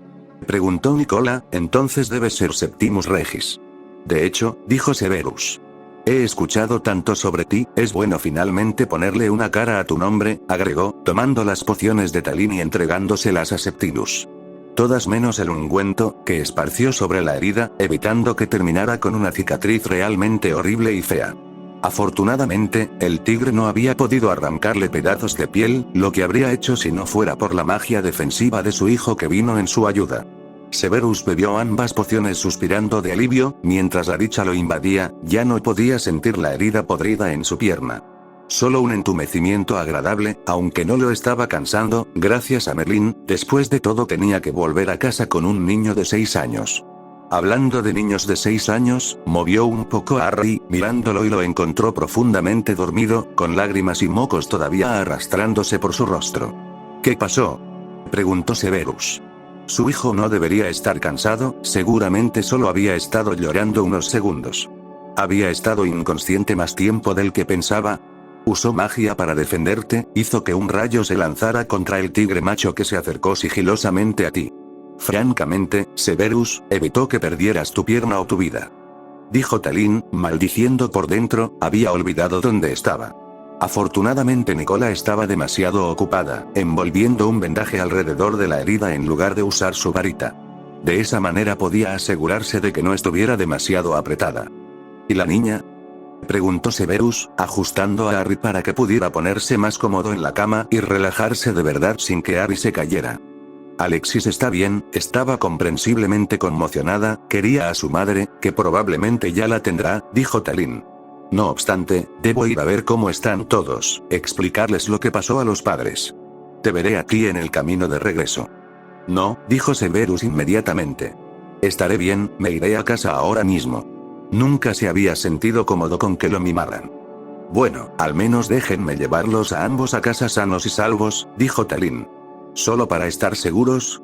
Speaker 1: preguntó Nicola, entonces debe ser Septimus Regis. De hecho, dijo Severus. He escuchado tanto sobre ti, es bueno finalmente ponerle una cara a tu nombre, agregó, tomando las pociones de Talín y entregándoselas a Septimus. Todas menos el ungüento, que esparció sobre la herida, evitando que terminara con una cicatriz realmente horrible y fea. Afortunadamente, el tigre no había podido arrancarle pedazos de piel, lo que habría hecho si no fuera por la magia defensiva de su hijo que vino en su ayuda. Severus bebió ambas pociones suspirando de alivio, mientras la dicha lo invadía, ya no podía sentir la herida podrida en su pierna. Solo un entumecimiento agradable, aunque no lo estaba cansando, gracias a Merlin, después de todo tenía que volver a casa con un niño de 6 años. Hablando de niños de 6 años, movió un poco a Harry, mirándolo y lo encontró profundamente dormido, con lágrimas y mocos todavía arrastrándose por su rostro. ¿Qué pasó?, preguntó Severus. Su hijo no debería estar cansado, seguramente solo había estado llorando unos segundos. Había estado inconsciente más tiempo del que pensaba. Usó magia para defenderte, hizo que un rayo se lanzara contra el tigre macho que se acercó sigilosamente a ti. Francamente, Severus, evitó que perdieras tu pierna o tu vida. Dijo Talín, maldiciendo por dentro, había olvidado dónde estaba. Afortunadamente Nicola estaba demasiado ocupada, envolviendo un vendaje alrededor de la herida en lugar de usar su varita. De esa manera podía asegurarse de que no estuviera demasiado apretada. ¿Y la niña?, preguntó Severus, ajustando a Harry para que pudiera ponerse más cómodo en la cama y relajarse de verdad sin que Harry se cayera. Alexis está bien, estaba comprensiblemente conmocionada, quería a su madre, que probablemente ya la tendrá, dijo Talín. No obstante, debo ir a ver cómo están todos, explicarles lo que pasó a los padres. Te veré aquí en el camino de regreso. No, dijo Severus inmediatamente. Estaré bien, me iré a casa ahora mismo. Nunca se había sentido cómodo con que lo mimaran. Bueno, al menos déjenme llevarlos a ambos a casa sanos y salvos, dijo Talín. ¿Solo para estar seguros?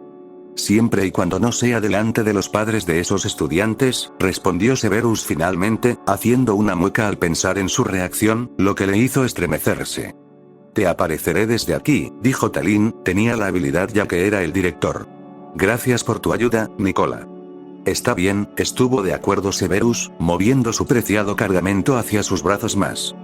Speaker 1: Siempre y cuando no sea delante de los padres de esos estudiantes, respondió Severus finalmente, haciendo una mueca al pensar en su reacción, lo que le hizo estremecerse. Te apareceré desde aquí, dijo Talín, tenía la habilidad ya que era el director. Gracias por tu ayuda, Nicola. Está bien, estuvo de acuerdo Severus, moviendo su preciado cargamento hacia sus brazos más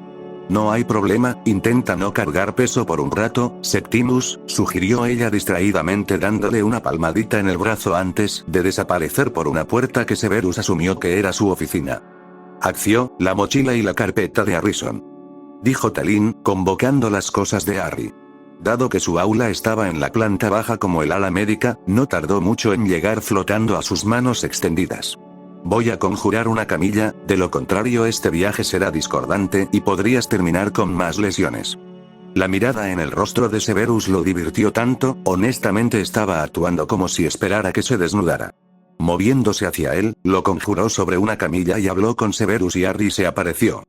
Speaker 1: No hay problema, intenta no cargar peso por un rato, Septimus, sugirió ella distraídamente dándole una palmadita en el brazo antes de desaparecer por una puerta que Severus asumió que era su oficina. Acció, la mochila y la carpeta de Harrison. Dijo Talin, convocando las cosas de Harry. Dado que su aula estaba en la planta baja como el ala médica, no tardó mucho en llegar flotando a sus manos extendidas. Voy a conjurar una camilla, de lo contrario este viaje será discordante y podrías terminar con más lesiones. La mirada en el rostro de Severus lo divirtió tanto, honestamente estaba actuando como si esperara que se desnudara. Moviéndose hacia él, lo conjuró sobre una camilla y habló con Severus y Harry se apareció.